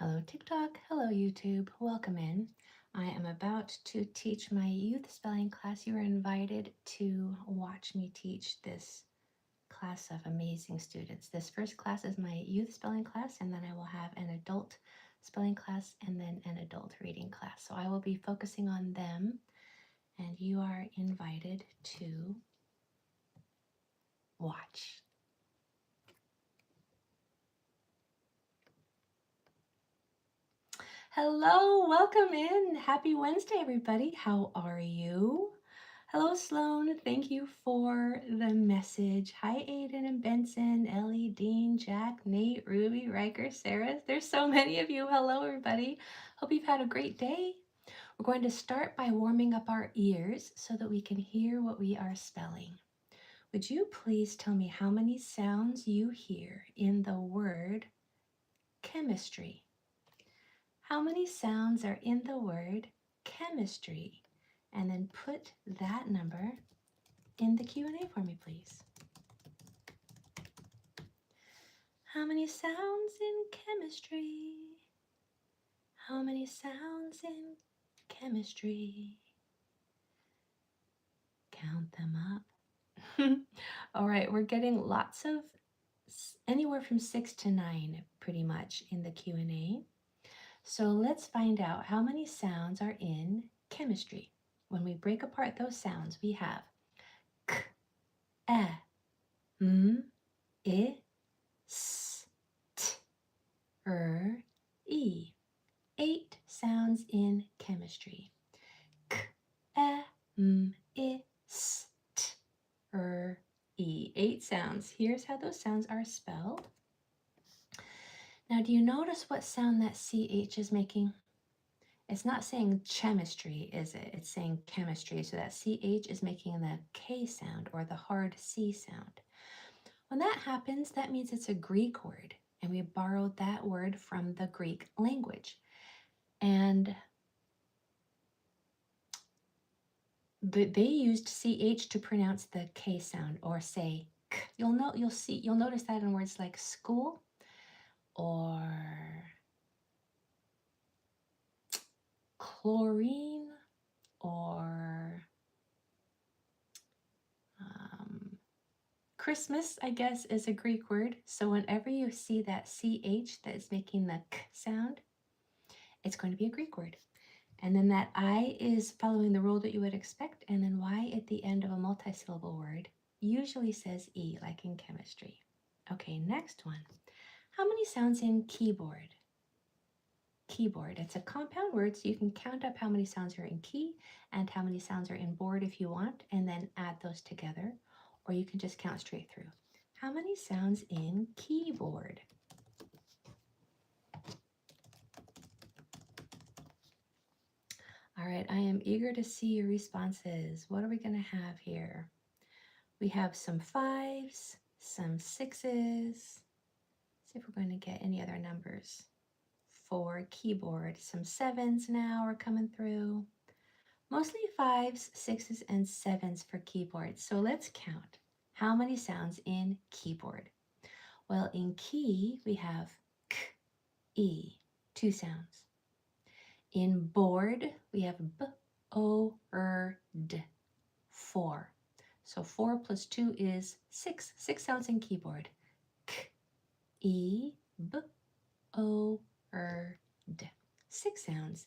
Hello TikTok, hello YouTube, welcome in. I am about to teach my youth spelling class. You are invited to watch me teach this class of amazing students. This first class is my youth spelling class, and then I will have an adult spelling class and then an adult reading class. So I will be focusing on them, and you are invited to watch. Hello, welcome in. Happy Wednesday, everybody. How are you? Hello, Sloan. Thank you for the message. Hi, Aiden and Benson, Ellie, Dean, Jack, Nate, Ruby, Riker, Sarah. There's so many of you. Hello, everybody. Hope you've had a great day. We're going to start by warming up our ears so that we can hear what we are spelling. Would you please tell me how many sounds you hear in the word chemistry? How many sounds are in the word chemistry? And then put that number in the Q&A for me, please. How many sounds in chemistry? How many sounds in chemistry? Count them up. All right, we're getting lots of, anywhere from 6 to 9 pretty much in the Q&A. So let's find out how many sounds are in chemistry. When we break apart those sounds, we have k, e, m, I, s, t, e. 8 sounds in chemistry. K, e, m, I, s, t, e. 8 sounds. Here's how those sounds are spelled. Now, do you notice what sound that CH is making? It's not saying chemistry, is it? It's saying chemistry. So that CH is making the K sound or the hard C sound. When that happens, that means it's a Greek word. And we borrowed that word from the Greek language. And they used CH to pronounce the K sound or say K. You'll notice that in words like school or chlorine or Christmas, I guess, is a Greek word. So whenever you see that CH that is making the K sound, it's going to be a Greek word. And then that I is following the rule that you would expect. And then Y at the end of a multisyllable word usually says E, like in chemistry. Okay, next one. How many sounds in keyboard? Keyboard. It's a compound word, so you can count up how many sounds are in key and how many sounds are in board if you want, and then add those together. Or you can just count straight through. How many sounds in keyboard? All right, I am eager to see your responses. What are we going to have here? We have some 5s, some 6s. See if we're going to get any other numbers for keyboard. Some 7s now are coming through. Mostly 5s, 6s, and 7s for keyboard. So let's count. How many sounds in keyboard? Well, in key, we have k, e, 2 sounds. In board, we have b, o, d, 4. So 4 plus 2 is 6. 6 sounds in keyboard. K, e, b, o, d. 6 sounds.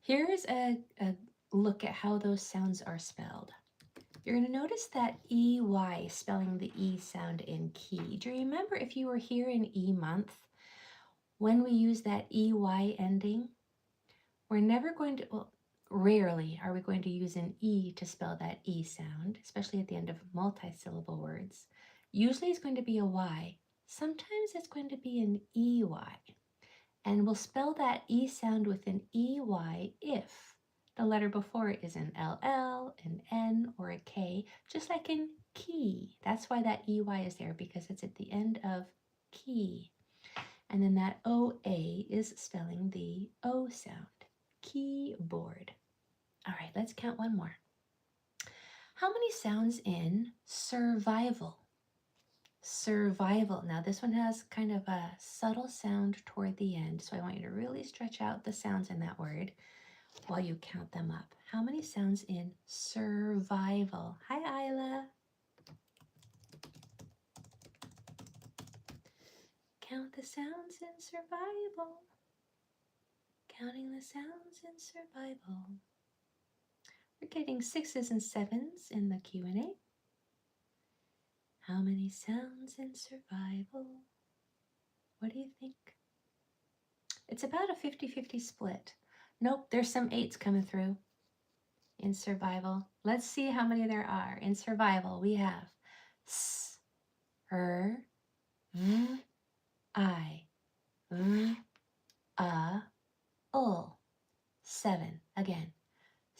Here's a look at how those sounds are spelled. You're going to notice that EY spelling the E sound in key. Do you remember if you were here in E month, when we use that EY ending, we're never going to, well, rarely are we going to use an E to spell that E sound, especially at the end of multi-syllable words. Usually it's going to be a Y. Sometimes it's going to be an EY. And we'll spell that E sound with an EY if the letter before it is an LL, an N, or a K, just like in key. That's why that EY is there, because it's at the end of key. And then that OA is spelling the O sound, keyboard. All right, let's count one more. How many sounds in survival? Survival. Now this one has kind of a subtle sound toward the end, so I want you to really stretch out the sounds in that word while you count them up. How many sounds in survival? Hi, Isla. Count the sounds in survival. Counting the sounds in survival. We're getting 6s and 7s in the Q&A. How many sounds in survival? What do you think? It's about a 50-50 split. Nope, there's some 8s coming through in survival. Let's see how many there are. In survival, we have S, R, V, I, V, A, ul. 7. Again.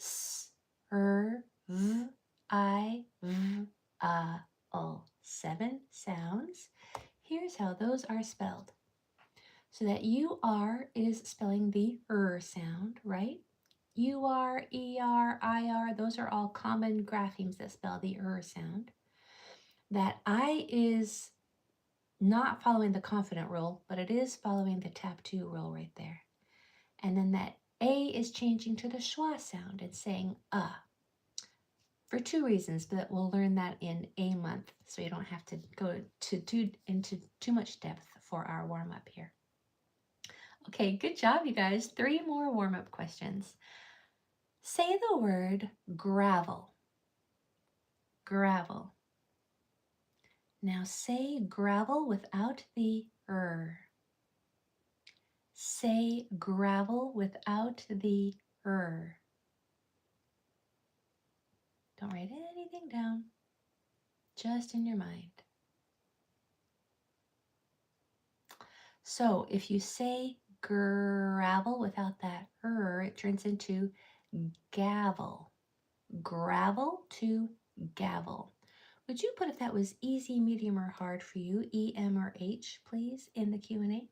S, R, V, I, V, A, ul. 7 sounds. Here's how those are spelled. So that UR is spelling the sound, right? UR, ER, IR, those are all common graphemes that spell the sound. That I is not following the confident rule, but it is following the tap 2 rule right there. And then that A is changing to the schwa sound and saying for 2 reasons, but we'll learn that in a month, so you don't have to go into too much depth for our warm-up here. Okay, good job, you guys. 3 more warm-up questions. Say the word gravel. Gravel. Now say gravel without the Say gravel without the Don't write anything down, just in your mind. So if you say gravel without that it turns into gavel. Gravel to gavel. Would you put if that was easy, medium, or hard for you, E, M, or H, please, in the Q&A?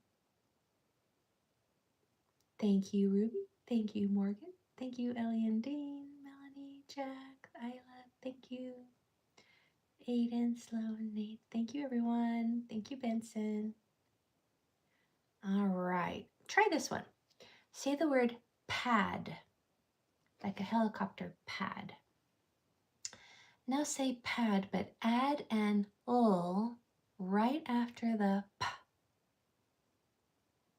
Thank you, Ruby. Thank you, Morgan. Thank you, Ellie and Dean, Melanie, Jack, Isla. Thank you, Aiden, Sloan, Nate. Thank you, everyone. Thank you, Benson. All right, try this one. Say the word pad, like a helicopter pad. Now say pad, but add an ul right after the p.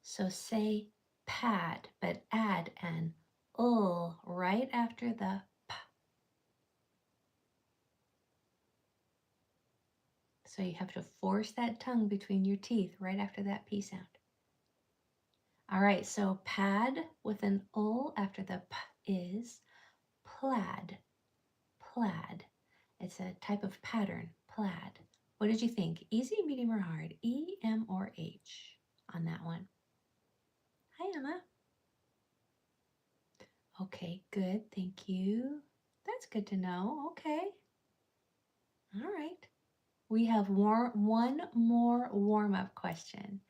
So say pad, but add an ul right after the p. So you have to force that tongue between your teeth right after that P sound. All right, so pad with an ul after the p is plaid. Plaid. It's a type of pattern, plaid. What did you think? Easy, medium, or hard? E, M, or H on that one? Hi, Emma. Okay, good. Thank you. That's good to know. Okay. All right. We have one more warm-up question.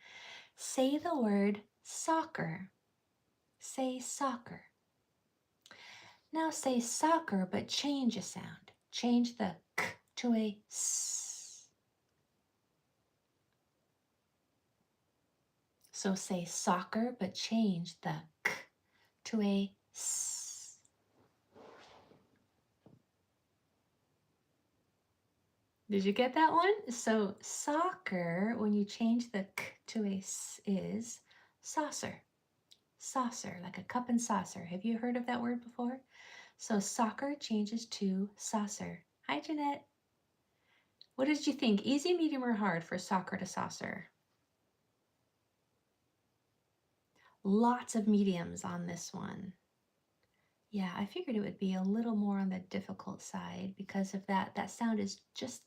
Say the word soccer. Say soccer. Now say soccer, but change a sound. Change the k to a s. So say soccer, but change the k to a s. Did you get that one? So soccer, when you change the k to a s, is saucer. Saucer, like a cup and saucer. Have you heard of that word before? So soccer changes to saucer. Hi, Jeanette. What did you think? Easy, medium, or hard for soccer to saucer? Lots of mediums on this one. Yeah, I figured it would be a little more on the difficult side because of that sound is just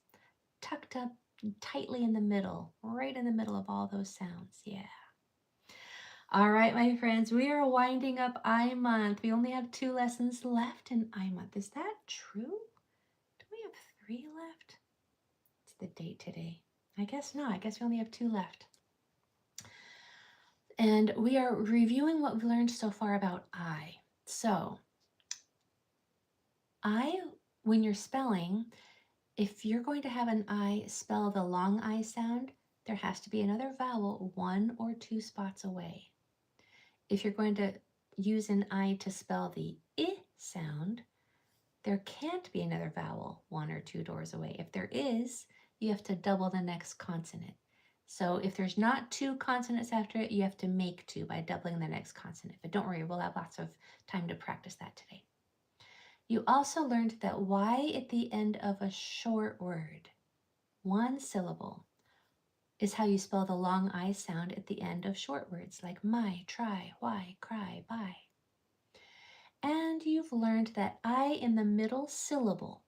tucked up tightly in the middle, right in the middle of all those sounds. Yeah. All right, my friends, we are winding up I month. We only have 2 lessons left in I month. Is that true? Do we have 3 left? It's the date today. I guess not. I guess we only have 2 left. And we are reviewing what we've learned so far about I. So, I, when you're spelling, if you're going to have an I spell the long I sound, there has to be another vowel 1 or 2 spots away. If you're going to use an I to spell the I sound, there can't be another vowel 1 or 2 doors away. If there is, you have to double the next consonant. So if there's not 2 consonants after it, you have to make 2 by doubling the next consonant. But don't worry, we'll have lots of time to practice that today. You also learned that Y at the end of a short word, 1 syllable, is how you spell the long I sound at the end of short words like my, try, why, cry, buy. And you've learned that I in the middle syllable,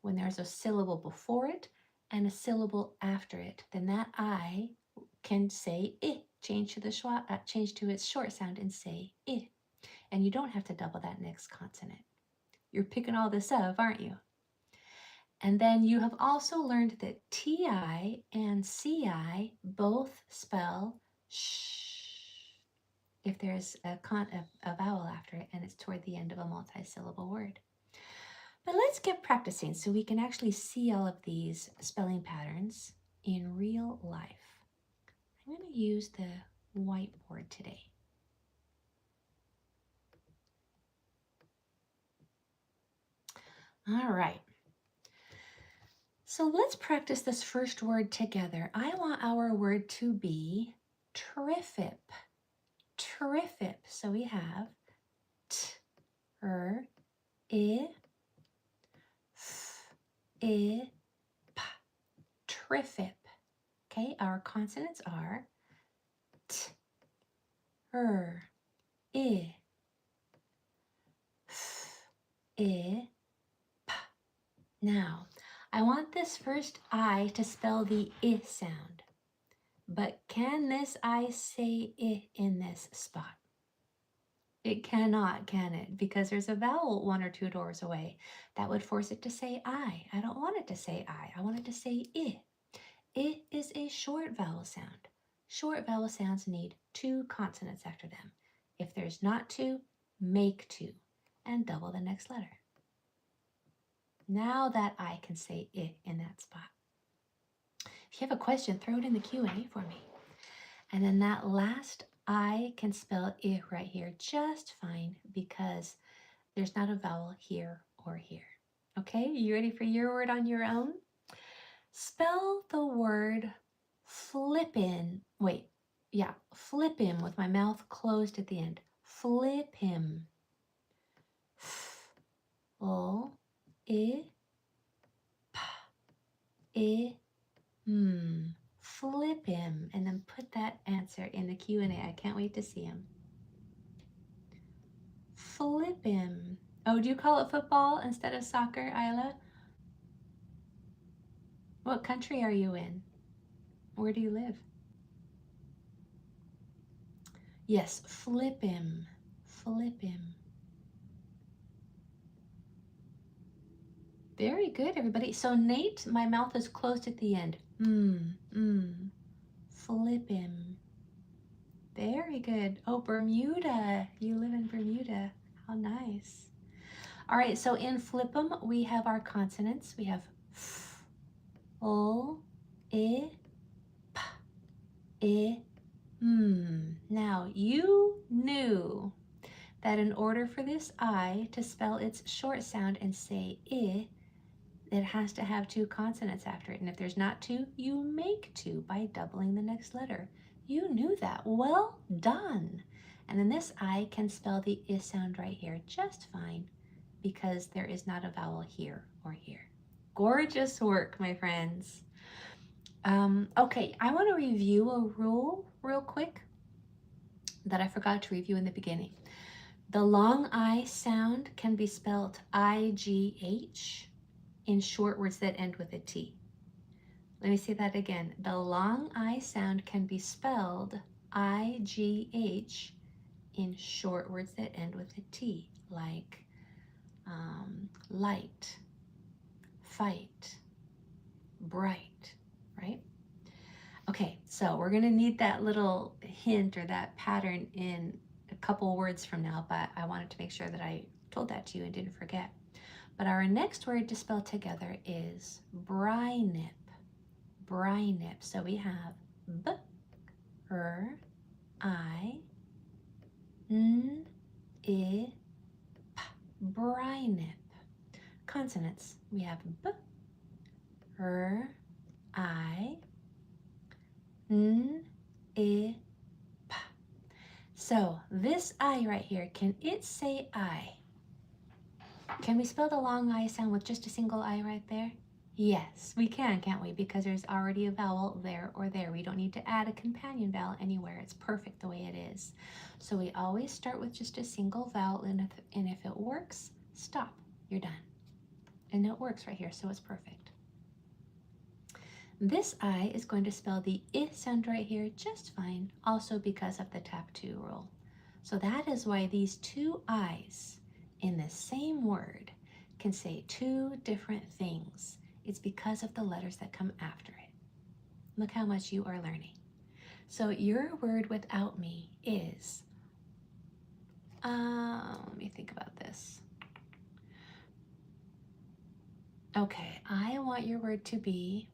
when there's a syllable before it and a syllable after it, then that I can say I, change to its short sound and say I. And you don't have to double that next consonant. You're picking all this up, aren't you? And then you have also learned that TI and CI both spell sh if there's a vowel after it and it's toward the end of a multi-syllable word. But let's get practicing so we can actually see all of these spelling patterns in real life. I'm going to use the whiteboard today. All right. So let's practice this first word together. I want our word to be terrific. Terrific. So we have t-r-i-f-i-p. Terrific. Okay, our consonants are t, r, I, f, I, p. Now, I want this first I to spell the I sound. But can this I say I in this spot? It cannot, can it? Because there's a vowel 1 or 2 doors away. That would force it to say I. I don't want it to say I want it to say I. I is a short vowel sound. Short vowel sounds need 2 consonants after them. If there's not 2, make 2 and double the next letter. Now that I can say I in that spot. If you have a question, throw it in the Q&A for me. And then that last I can spell I right here just fine because there's not a vowel here or here. Okay, you ready for your word on your own? Spell the word flippin'. Flippin' with my mouth closed at the end. Flip him. Flip him. And then put that answer in the Q&A. I can't wait to see him. Flip him. Oh, do you call it football instead of soccer, Isla? What country are you in? Where do you live? Yes, flip him. Flip him. Very good, everybody. So Nate, my mouth is closed at the end. Flip him. Very good. Oh, Bermuda. You live in Bermuda. How nice. All right, so in flip 'em, we have our consonants. We have f, o, I, p, I, m. Now, you knew that in order for this I to spell its short sound and say I, it has to have 2 consonants after it. And if there's not 2, you make 2 by doubling the next letter. You knew that. Well done. And then this I can spell the I sound right here just fine because there is not a vowel here or here. Gorgeous work, my friends. Okay, I want to review a rule real quick that I forgot to review in the beginning. The long I sound can be spelled IGH in short words that end with a T. Let me say that again. The long I sound can be spelled IGH in short words that end with a T, like light, fight, bright, right? Okay, so we're gonna need that little hint or that pattern in a couple words from now, but I wanted to make sure that I told that to you and didn't forget. But our next word to spell together is brynip. Brynip. So we have b, r, I, n, I, p. Brynip. Consonants. We have b, r, I, n, I, p. So this I right here, can it say I? Can we spell the long I sound with just a single I right there? Yes, we can, can't we? Because there's already a vowel there or there. We don't need to add a companion vowel anywhere. It's perfect the way it is. So we always start with just a single vowel, and if it works, stop. You're done. And it works right here, so it's perfect. This I is going to spell the I sound right here just fine, also because of the tap 2 rule. So that is why these two I's in the same word can say two different things. It's because of the letters that come after it. Look how much you are learning. So your word without me is, let me think about this. Okay, I want your word to be,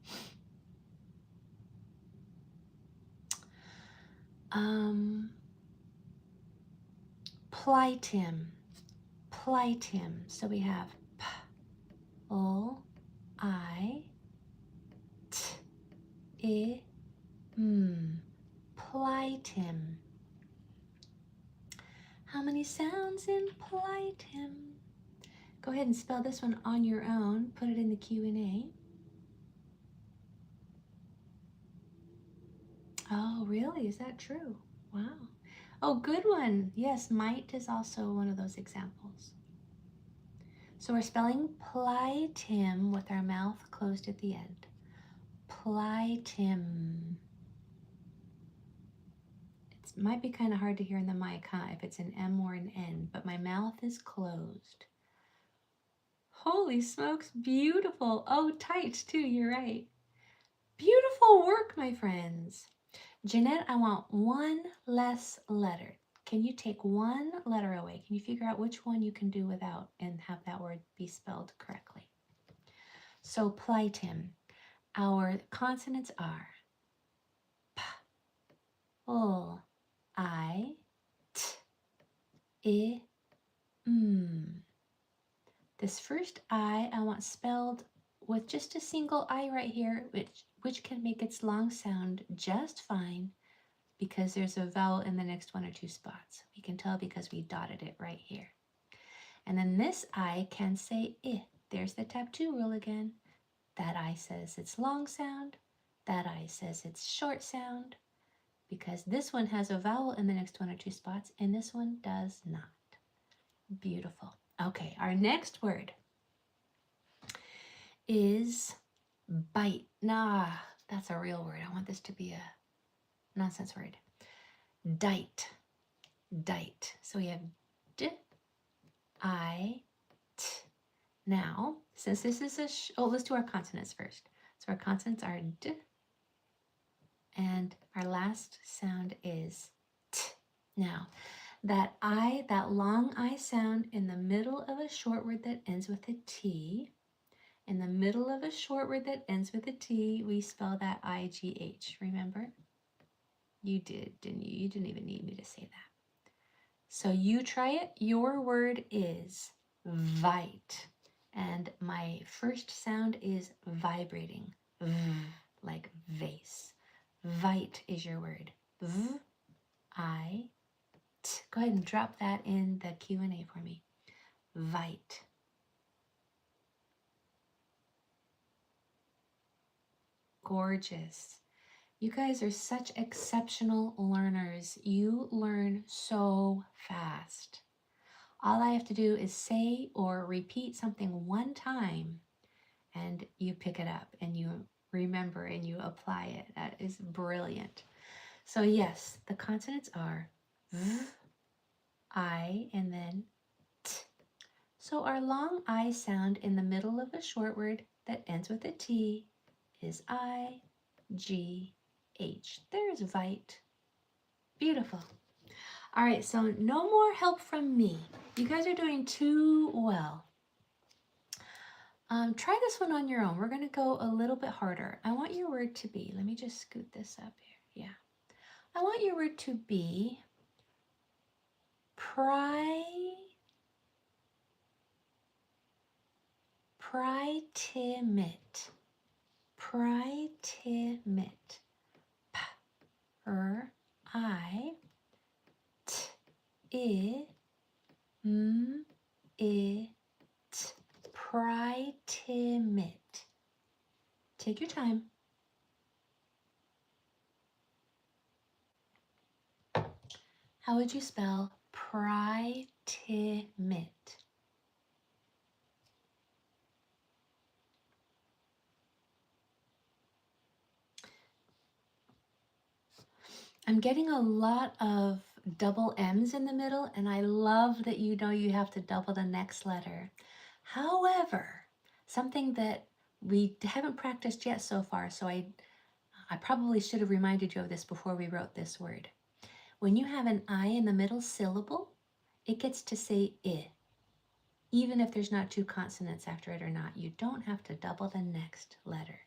plightim. Plightim. So we have p, l, I, t, I, m. Plightim. How many sounds in plightim? Go ahead and spell this one on your own. Put it in the Q&A. Oh, really? Is that true? Wow. Oh, good one. Yes, might is also one of those examples. So we're spelling plightim with our mouth closed at the end. Plightim. It might be kind of hard to hear in the mic, huh, if it's an M or an N, but my mouth is closed. Holy smokes, beautiful. Oh, tight too, you're right. Beautiful work, my friends. Jeanette, I want one less letter. Can you take one letter away? Can you figure out which one you can do without and have that word be spelled correctly? So plightim. Our consonants are p, l, I, t, I, m. This first I want spelled with just a single I right here, which can make its long sound just fine because there's a vowel in the next one or two spots. We can tell because we dotted it right here. And then this I can say I. There's the tap 2 rule again. That I says it's long sound. That I says it's short sound. Because this one has a vowel in the next one or two spots and this one does not. Beautiful. Okay, our next word is bite. Nah, that's a real word. I want this to be a nonsense word. Dite. Dite. So we have d, I, t. Now, since this is let's do our consonants first. So our consonants are d, and our last sound is t. Now, that long I sound in the middle of a short word that ends with a T, in the middle of a short word that ends with a T, we spell that I-G-H, remember? You did, didn't you? You didn't even need me to say that. So you try it. Your word is vite. And my first sound is vibrating. V, like vase. Vite is your word. V, I, t. Go ahead and drop that in the Q&A for me. Vite. Gorgeous. You guys are such exceptional learners. You learn so fast. All I have to do is say or repeat something one time and you pick it up and you remember and you apply it. That is brilliant. So yes, the consonants are V, I, and then T. So our long I sound in the middle of a short word that ends with a T is I, G, H. There's vite. Beautiful. All right, so no more help from me. You guys are doing too well. Try this one on your own. We're going to go a little bit harder. I want your word to be, let me just scoot this up here. Yeah. I want your word to be pritimate. Pritimate. I t I m I t. Pritimate. Take your time. How would you spell pritimate? I'm getting a lot of double M's in the middle, and I love that you know you have to double the next letter. However, something that we haven't practiced yet so far, so I probably should have reminded you of this before we wrote this word. When you have an I in the middle syllable, it gets to say I. Even if there's not two consonants after it or not, you don't have to double the next letter.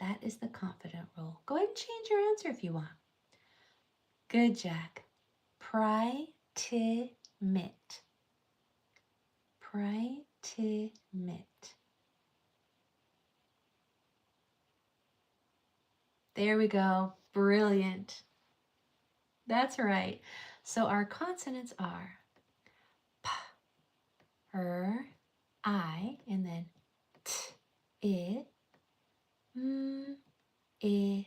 That is the confident rule. Go ahead and change your answer if you want. Good, Jack. Pritimate. Pritimate. There we go. Brilliant. That's right. So our consonants are P, R, I, and then T, I, M, I,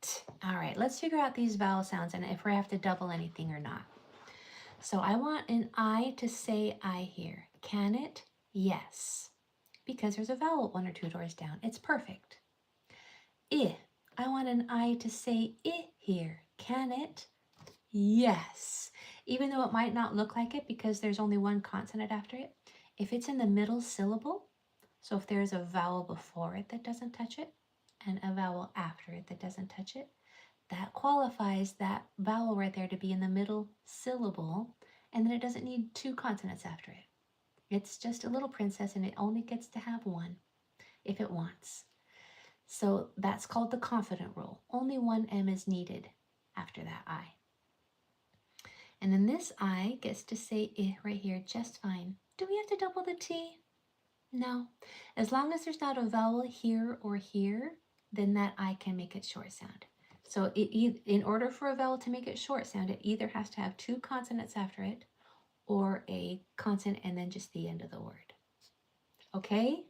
T. All right, let's figure out these vowel sounds and if we have to double anything or not. So I want an I to say I here. Can it? Yes. Because there's a vowel one or two doors down. It's perfect. I want an I to say I here. Can it? Yes. Even though it might not look like it because there's only one consonant after it, if it's in the middle syllable, so if there's a vowel before it that doesn't touch it and a vowel after it that doesn't touch it, that qualifies that vowel right there to be in the middle syllable, and then it doesn't need two consonants after it. It's just a little princess and it only gets to have one if it wants. So that's called the confident rule. Only one M is needed after that I. And then this I gets to say I right here just fine. Do we have to double the T? No. As long as there's not a vowel here or here, then that I can make it short sound. So in order for a vowel to make it short sound, it either has to have two consonants after it or a consonant and then just the end of the word. Okay?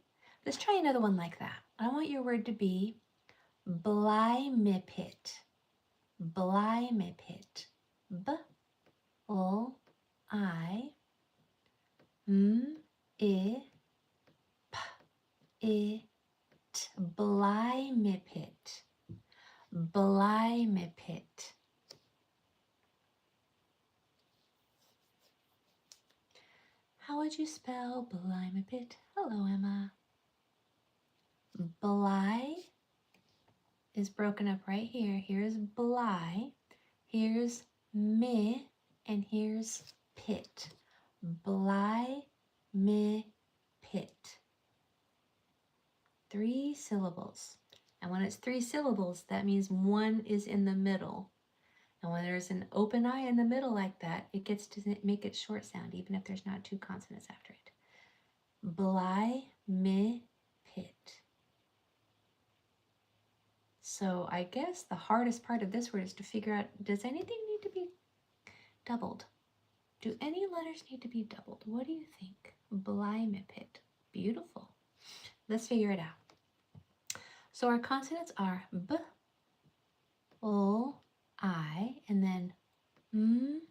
Let's try another one like that. I want your word to be blimipit. Blimipit. B-L-I-M-I-P-I-T. Blimipit. Blimipit. How would you spell blimipit? Hello, Emma. Bly is broken up right here. Here's bly, here's mi, and here's pit. Bly, mi, pit. 3 syllables. And when it's 3 syllables, that means one is in the middle. And when there's an open I in the middle like that, it gets to make it short sound, even if there's not 2 consonants after it. Bly, mi, pit. So I guess the hardest part of this word is to figure out, does anything need to be doubled? Do any letters need to be doubled? What do you think? Blimipit. Beautiful. Let's figure it out. So our consonants are B, L, I, and then M,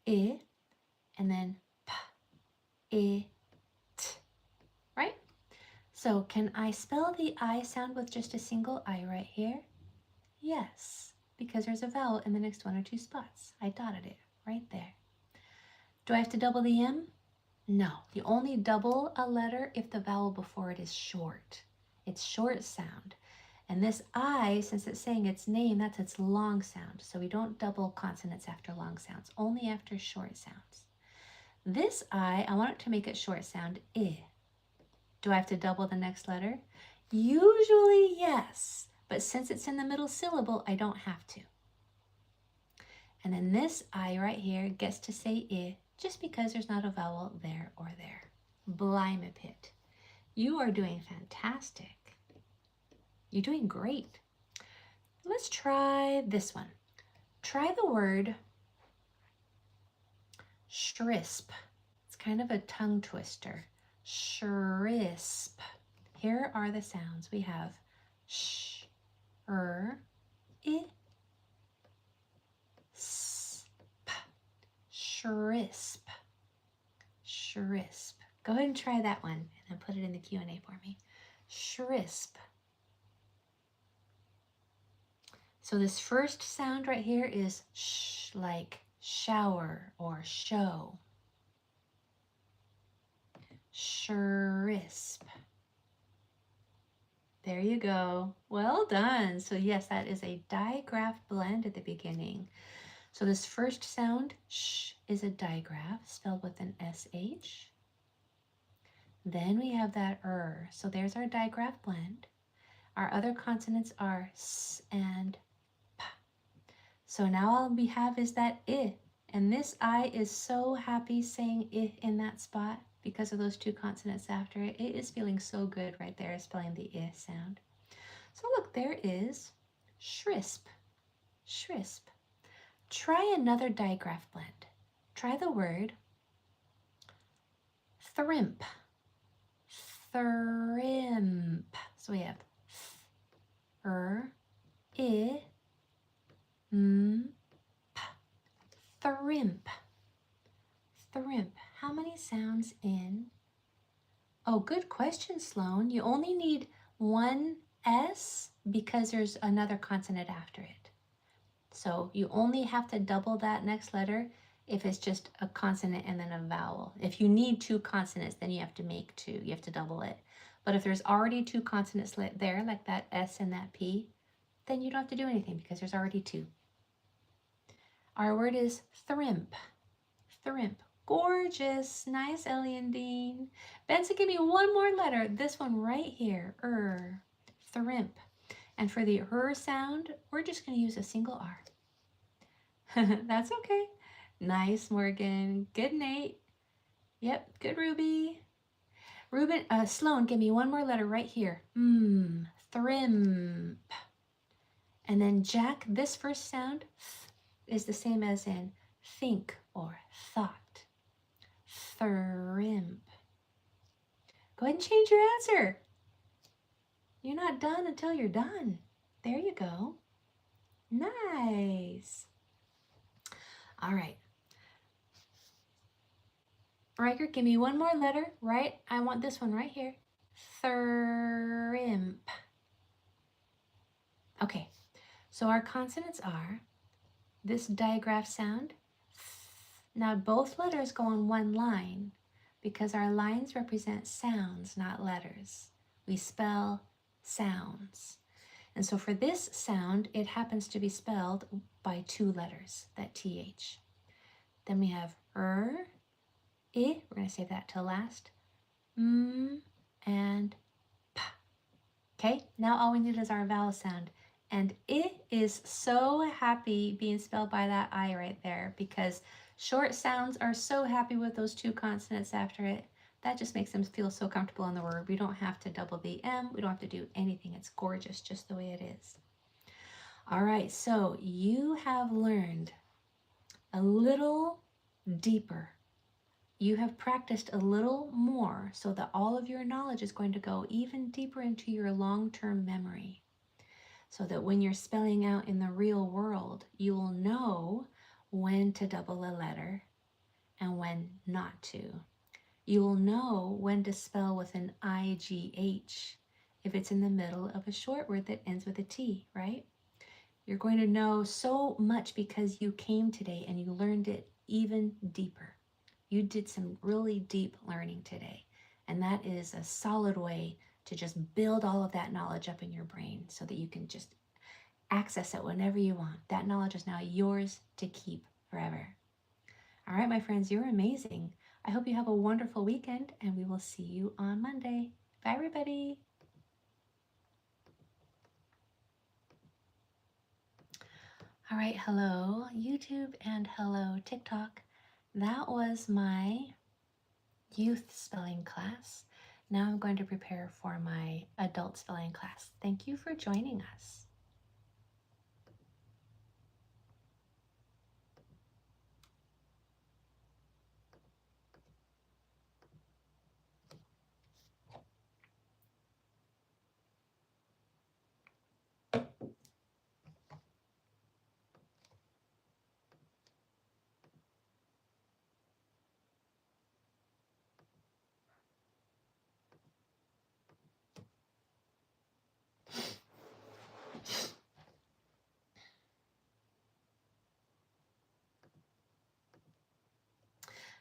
I, and then P, I, T, right? So can I spell the I sound with just a single I right here? Yes, because there's a vowel in the next 1 or 2 spots. I dotted it right there. Do I have to double the M? No, you only double a letter if the vowel before it is short. It's short sound. And this I, since it's saying its name, that's its long sound. So we don't double consonants after long sounds, only after short sounds. This I want it to make it short sound, I. Do I have to double the next letter? Usually, yes. But since it's in the middle syllable, I don't have to. And then this I right here gets to say I just because there's not a vowel there or there. Blimey-pit. You are doing fantastic. You're doing great. Let's try this one. Try the word shrisp. It's kind of a tongue twister. Shrisp. Here are the sounds. We have sh, I, sp. Shrisp. Shrisp. Go ahead and try that one and then put it in the Q&A for me. Shrisp. So this first sound right here is sh, like shower or show. Shrisp. There you go. Well done. So yes, that is a digraph blend at the beginning. So this first sound, sh, is a digraph spelled with an SH. Then we have that So there's our digraph blend. Our other consonants are s and p. So now all we have is that I. And this I is so happy saying I in that spot because of those two consonants after it. It is feeling so good right there spelling the I sound. So look, there is shrisp. Shrisp. Try another digraph blend. Try the word thrimp. Thrimp. So we have I, m, p. Thrimp. Thrimp. How many sounds in? Oh, good question, Sloan. You only need one S because there's another consonant after it. So you only have to double that next letter if it's just a consonant and then a vowel. If you need two consonants, then you have to make two. You have to double it. But if there's already two consonants there, like that S and that P, then you don't have to do anything because there's already two. Our word is thrimp. Thrimp. Gorgeous. Nice, Ellie and Dean. Benson, give me one more letter. This one right here. Thrimp. And for the sound, we're just going to use a single R. That's okay. Nice, Morgan. Good, Nate. Yep, good, Ruby. Sloan, give me one more letter right here. Thrimp. And then Jack, this first sound is the same as in think or thought. Thrimp. Go ahead and change your answer. You're not done until you're done. There you go. Nice. All right. Riker, give me one more letter, right? I want this one right here. Thrimp. Okay, so our consonants are this digraph sound. Now both letters go on one line because our lines represent sounds, not letters. We spell sounds. And so for this sound, it happens to be spelled by two letters, that TH. Then we have I. We're going to save that till last. And P. Okay, now all we need is our vowel sound. And I is so happy being spelled by that I right there because short sounds are so happy with those two consonants after it. That just makes them feel so comfortable in the word. We don't have to double the M. We don't have to do anything. It's gorgeous just the way it is. All right, so you have learned a little deeper. You have practiced a little more so that all of your knowledge is going to go even deeper into your long-term memory. So that when you're spelling out in the real world, you will know when to double a letter and when not to. You will know when to spell with an IGH if it's in the middle of a short word that ends with a T, right? You're going to know so much because you came today and you learned it even deeper. You did some really deep learning today, and that is a solid way to just build all of that knowledge up in your brain so that you can just access it whenever you want. That knowledge is now yours to keep forever. All right, my friends, you're amazing. I hope you have a wonderful weekend, and we will see you on Monday. Bye, everybody. All right, hello, YouTube, and hello, TikTok. That was my youth spelling class. Now I'm going to prepare for my adult spelling class. Thank you for joining us.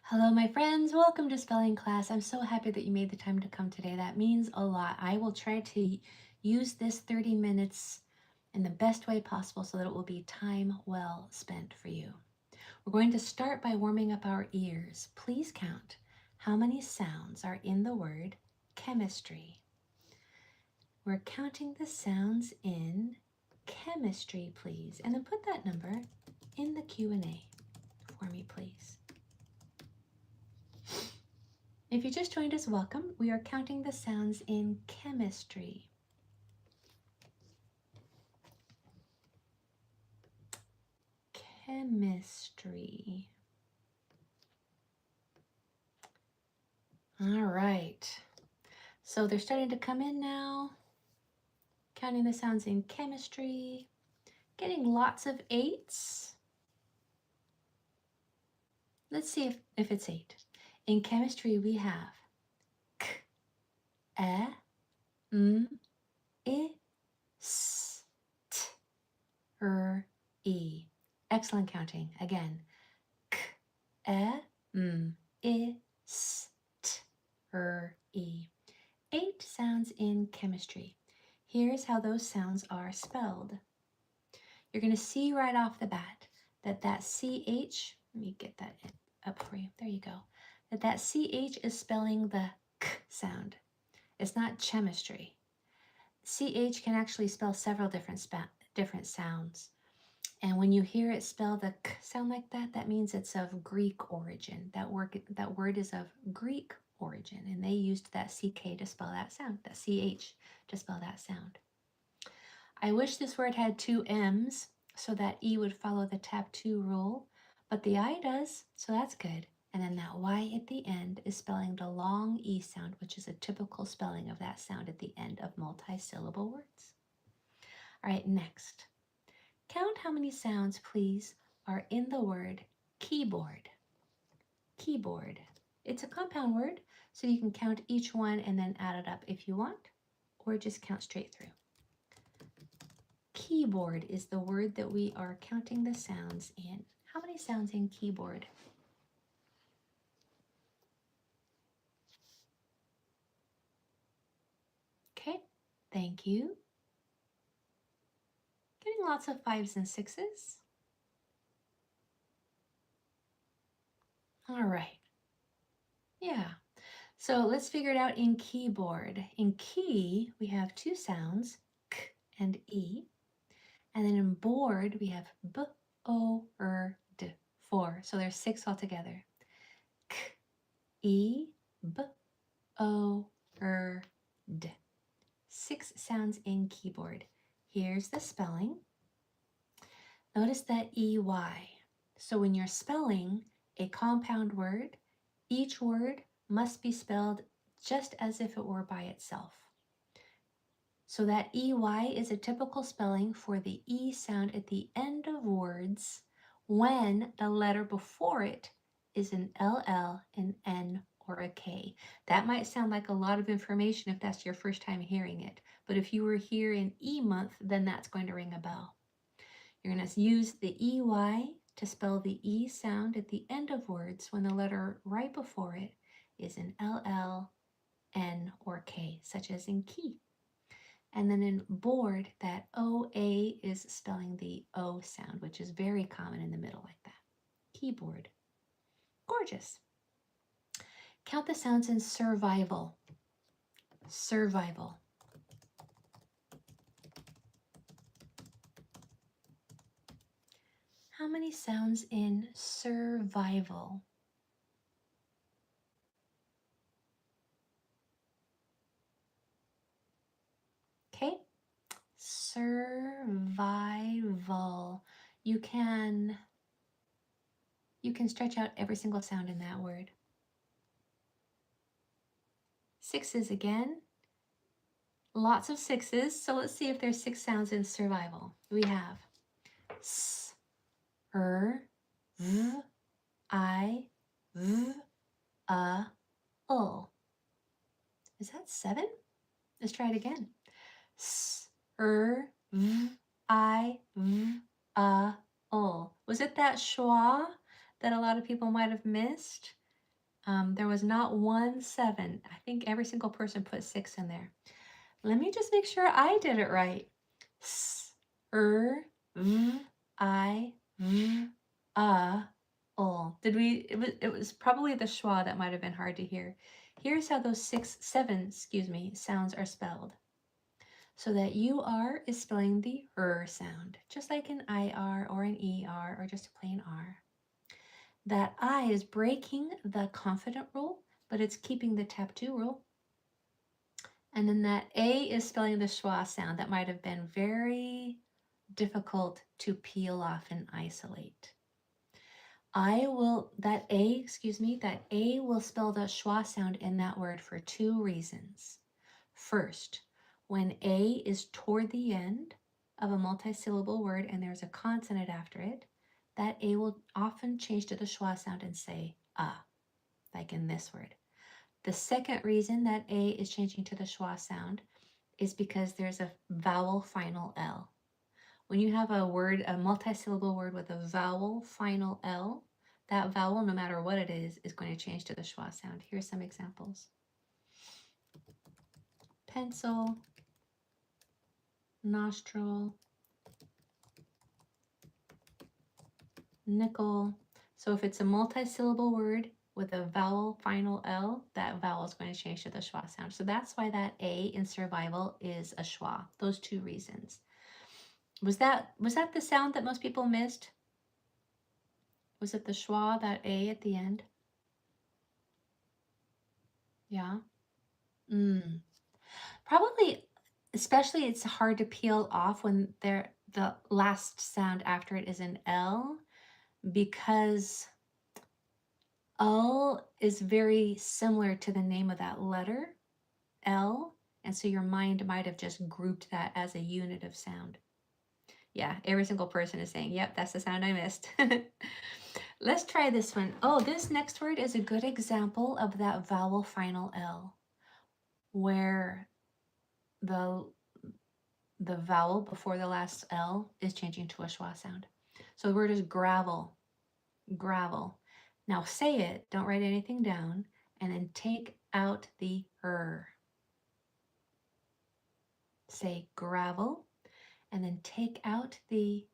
Hello, my friends. Welcome to spelling class. I'm so happy that you made the time to come today. That means a lot. I will try to use this 30 minutes in the best way possible so that it will be time well spent for you. We're going to start by warming up our ears. Please count how many sounds are in the word chemistry. We're counting the sounds in chemistry, please. And then put that number in the Q&A for me, please. If you just joined us, welcome. We are counting the sounds in chemistry. Chemistry. All right. So they're starting to come in now. Counting the sounds in chemistry. Getting lots of 8s. Let's see if it's 8. In chemistry, we have k, e, m, I, s, t, r, e. Excellent counting. Again, k, e, m, I, s, t, r, e. 8 sounds in chemistry. Here's how those sounds are spelled. You're going to see right off the bat that CH, let me get that up for you. There you go. That CH is spelling the k sound. It's not chemistry. CH can actually spell several different sounds. And when you hear it spell the k sound like that, that means it's of Greek origin. That word is of Greek origin, and they used that CK to spell that sound, that CH to spell that sound. I wish this word had 2 M's so that E would follow the tap 2 rule, but the I does, so that's good. And then that Y at the end is spelling the long E sound, which is a typical spelling of that sound at the end of multi-syllable words. All right, next. Count how many sounds, please, are in the word keyboard. Keyboard. It's a compound word, so you can count each one and then add it up if you want, or just count straight through. Keyboard is the word that we are counting the sounds in. How many sounds in keyboard? Okay, thank you. Getting lots of 5s and 6s. All right. Yeah. So let's figure it out in keyboard. In key, we have 2 sounds, k and e. And then in board, we have b, o, r, d, 4. So there's 6 altogether. K, e, b, o, r, d. 6 sounds in keyboard. Here's the spelling. Notice that EY. So when you're spelling a compound word, each word must be spelled just as if it were by itself. So that EY is a typical spelling for the E sound at the end of words when the letter before it is an LL, an N, or a K. That might sound like a lot of information if that's your first time hearing it, but if you were here in E month, then that's going to ring a bell. You're going to use the EY to spell the E sound at the end of words when the letter right before it is an LL, N, or K, such as in key. And then in board, that OA is spelling the O sound, which is very common in the middle like that. Keyboard. Gorgeous. Count the sounds in survival. survival. How many sounds in survival? Okay, survival. You can stretch out every single sound in that word. Sixes again. Lots of sixes. So let's see if there's 6 sounds in survival. We have s, v, I, v, ul. Is that 7? Let's try it again. S, v, I, v, ul. Was it that schwa that a lot of people might have missed? There was not 1 7. I think every single person put 6 in there. Let me just make sure I did it right. S, v, I, v, ul. Did we? It was probably the schwa that might have been hard to hear. Here's how those 7 sounds are spelled. So that UR is spelling the sound, just like an IR or an ER or just a plain R. That I is breaking the confident rule, but it's keeping the tap 2 rule. And then that A is spelling the schwa sound that might have been very difficult to peel off and isolate. That A will spell the schwa sound in that word for 2 reasons. First, when A is toward the end of a multisyllable word and there's a consonant after it, that A will often change to the schwa sound and say like in this word. The second reason that A is changing to the schwa sound is because there's a vowel final L. When you have a word, a multisyllable word with a vowel final L, that vowel, no matter what it is going to change to the schwa sound. Here's some examples. Pencil, nostril, nickel. So if it's a multisyllable word with a vowel final L, that vowel is going to change to the schwa sound. So that's why that A in survival is a schwa. Those 2 reasons. Was that the sound that most people missed? Was it the schwa, that A at the end? Yeah. Probably, especially it's hard to peel off when the last sound after it is an L, because L is very similar to the name of that letter, L, and so your mind might have just grouped that as a unit of sound. Yeah, every single person is saying, yep, that's the sound I missed. Let's try this one. Oh, this next word is a good example of that vowel final L, where the vowel before the last L is changing to a schwa sound. So the word is gravel, gravel. Now say it, don't write anything down, and then take out the Say gravel, and then take out the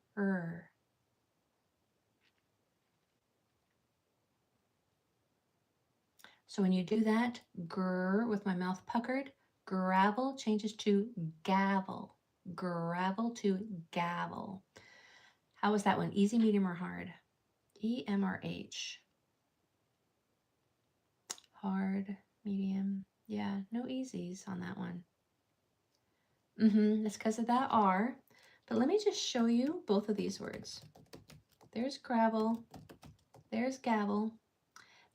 So when you do that, grr with my mouth puckered, gravel changes to gavel. Gravel to gavel. How was that one? Easy, medium, or hard? EM or H? Hard, medium. Yeah, no easies on that one. It's because of that R. But let me just show you both of these words. There's gravel. There's gavel.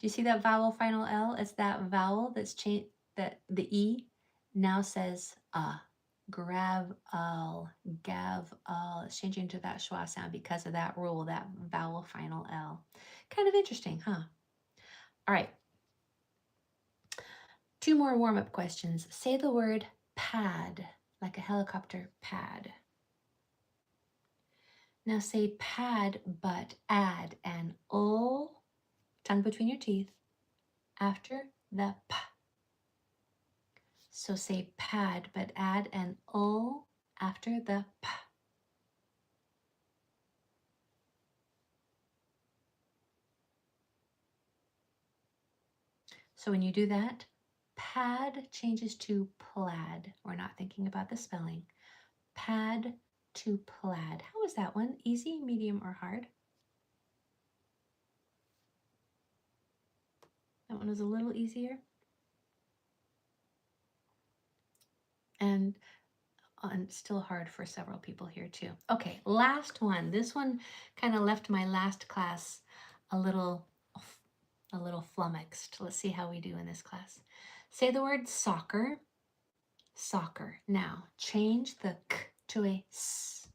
Do you see that vowel final L? It's that vowel that's changed, that the E now says gravel, gavel. It's changing to that schwa sound because of that rule, that vowel final L. Kind of interesting, huh? All right. 2 more warm-up questions. Say the word pad, like a helicopter pad. Now say pad, but add an ul, tongue between your teeth, after the p. So say pad, but add an ul after the p. So when you do that, Pad changes to plaid. We're not thinking about the spelling. Pad to plaid. How was that one? Easy, medium, or hard? That one was a little easier. And still hard for several people here too. Okay, last one. This one kind of left my last class a little flummoxed. Let's see how we do in this class. Say the word soccer. Soccer. Now, change the k to a s.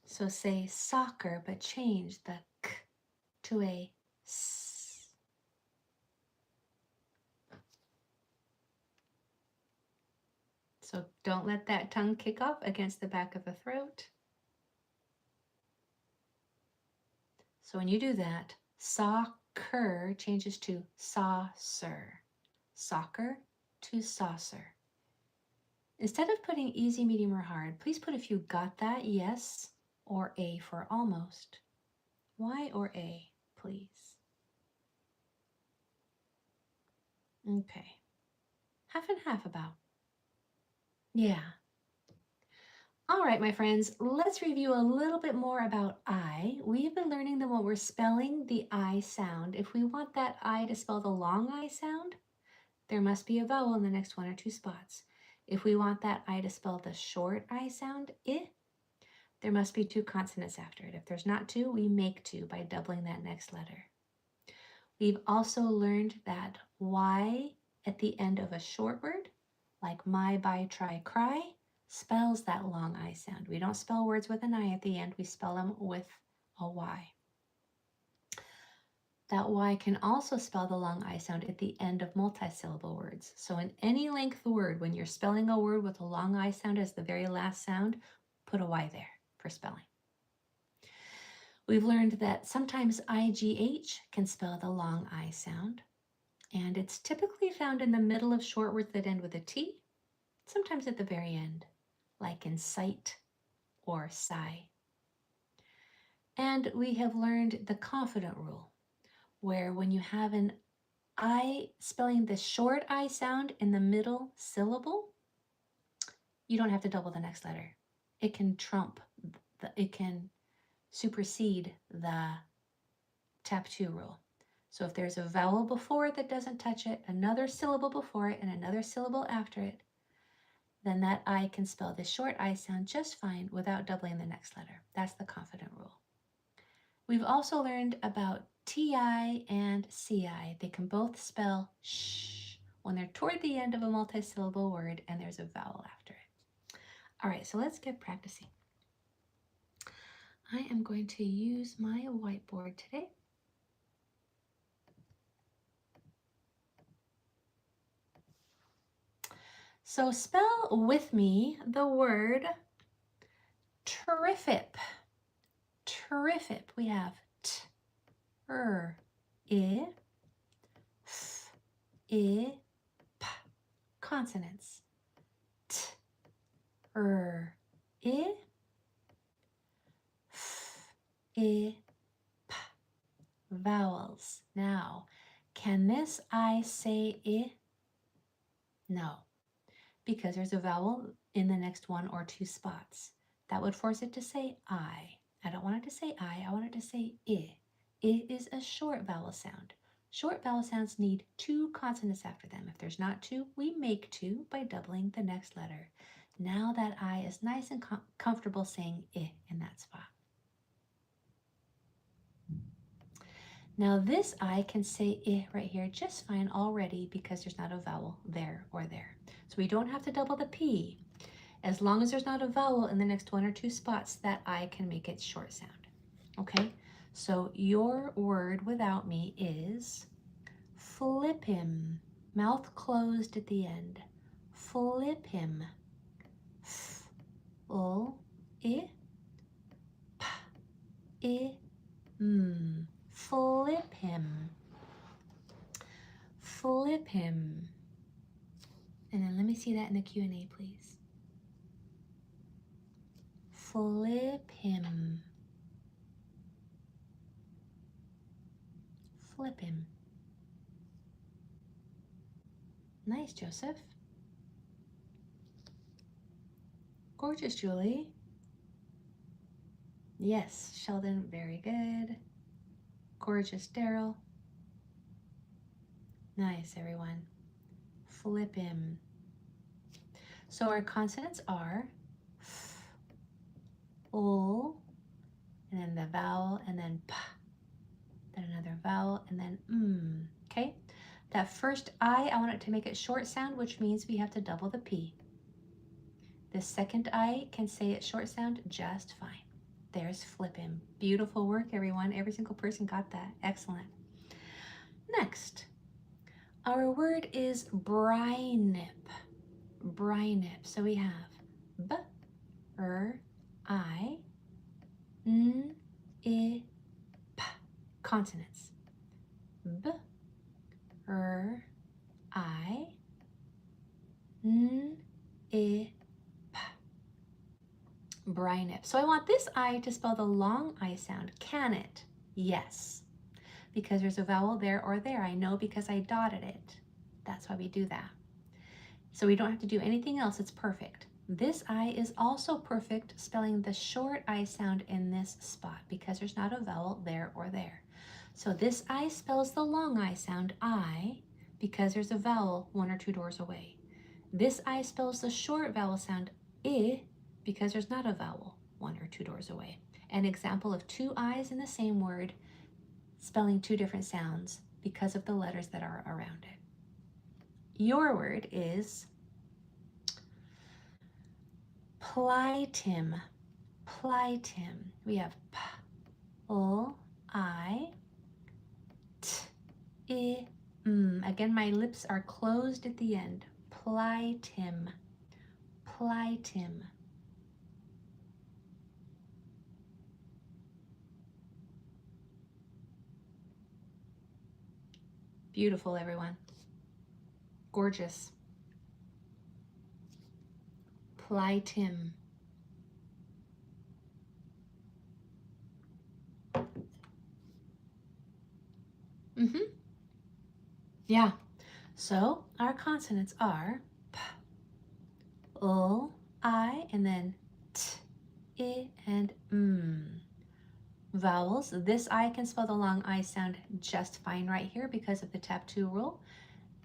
So say soccer, but change the k to a s. So don't let that tongue kick off against the back of the throat. So when you do that, soccer changes to saucer. Soccer to saucer. Instead of putting easy, medium, or hard, please put if you got that, yes, or A for almost. Y or A, please? Okay. Half and half about. Yeah. All right, my friends, let's review a little bit more about I. We've been learning that when we're spelling the I sound, if we want that I to spell the long I sound, there must be a vowel in the next one or two spots. If we want that I to spell the short I sound, I, there must be two consonants after it. If there's not two, we make two by doubling that next letter. We've also learned that Y at the end of a short word, like my, buy, try, cry, spells that long I sound. We don't spell words with an I at the end, we spell them with a Y. That Y can also spell the long I sound at the end of multisyllable words. So in any length word, when you're spelling a word with a long I sound as the very last sound, put a Y there for spelling. We've learned that sometimes IGH can spell the long I sound, and it's typically found in the middle of short words that end with a T, sometimes at the very end, like in sight or sigh. And we have learned the confident rule, where when you have an I spelling the short I sound in the middle syllable, you don't have to double the next letter. It can trump, it can supersede the tap 2 rule. So if there's a vowel before it that doesn't touch it, another syllable before it, and another syllable after it, then that I can spell the short I sound just fine without doubling the next letter. That's the confident rule. We've also learned about TI and CI. They can both spell shh when they're toward the end of a multisyllable word and there's a vowel after it. All right, so let's get practicing. I am going to use my whiteboard today. So spell with me the word terrific. Terrific. We have t, r, I, f, I, p. Consonants. T, r, I, f, I, p. Vowels. Now, can this I say I? No, because there's a vowel in the next one or two spots. That would force it to say I. I don't want it to say I want it to say I. I is a short vowel sound. Short vowel sounds need two consonants after them. If there's not two, we make two by doubling the next letter. Now that I is nice and comfortable saying I in that spot. Now this I can say I right here just fine already because there's not a vowel there or there. So we don't have to double the P. As long as there's not a vowel in the next one or two spots, that I can make it short sound. Okay, so your word without me is flip him. Mouth closed at the end. Flip him. F, l, I, p, I, m. Flip him. Flip him. And then let me see that in the Q&A, please. Flip him. Flip him. Nice, Joseph. Gorgeous, Julie. Yes, Sheldon, very good. Gorgeous, Daryl. Nice, everyone. Flip him. So our consonants are f, l, and then the vowel, and then p, then another vowel, and then okay? That first I want it to make it short sound, which means we have to double the P. The second I can say it short sound just fine. There's flip him. Beautiful work, everyone. Every single person got that. Excellent. Next, our word is brynip. Brynip. So we have b, r, I, n, I, p. Consonants. B, r, I, n, I, p. Brynip. So I want this I to spell the long I sound. Can it? Yes. Because there's a vowel there or there. I know because I dotted it. That's why we do that. So we don't have to do anything else. It's perfect. This I is also perfect spelling the short I sound in this spot because there's not a vowel there or there. So this I spells the long I sound I because there's a vowel 1 or 2 doors away. This I spells the short vowel sound I because there's not a vowel 1 or 2 doors away. An example of 2 I's in the same word spelling 2 different sounds because of the letters that are around it. Your word is Plightim. Plightim. We have p, l, I, t, I, m. Again, my lips are closed at the end. Plightim. Plightim. Beautiful, everyone. Gorgeous. Plightim. Yeah. So our consonants are p, l, I, and then t, I, and m. Vowels. This I can spell the long I sound just fine right here because of the tap 2 rule.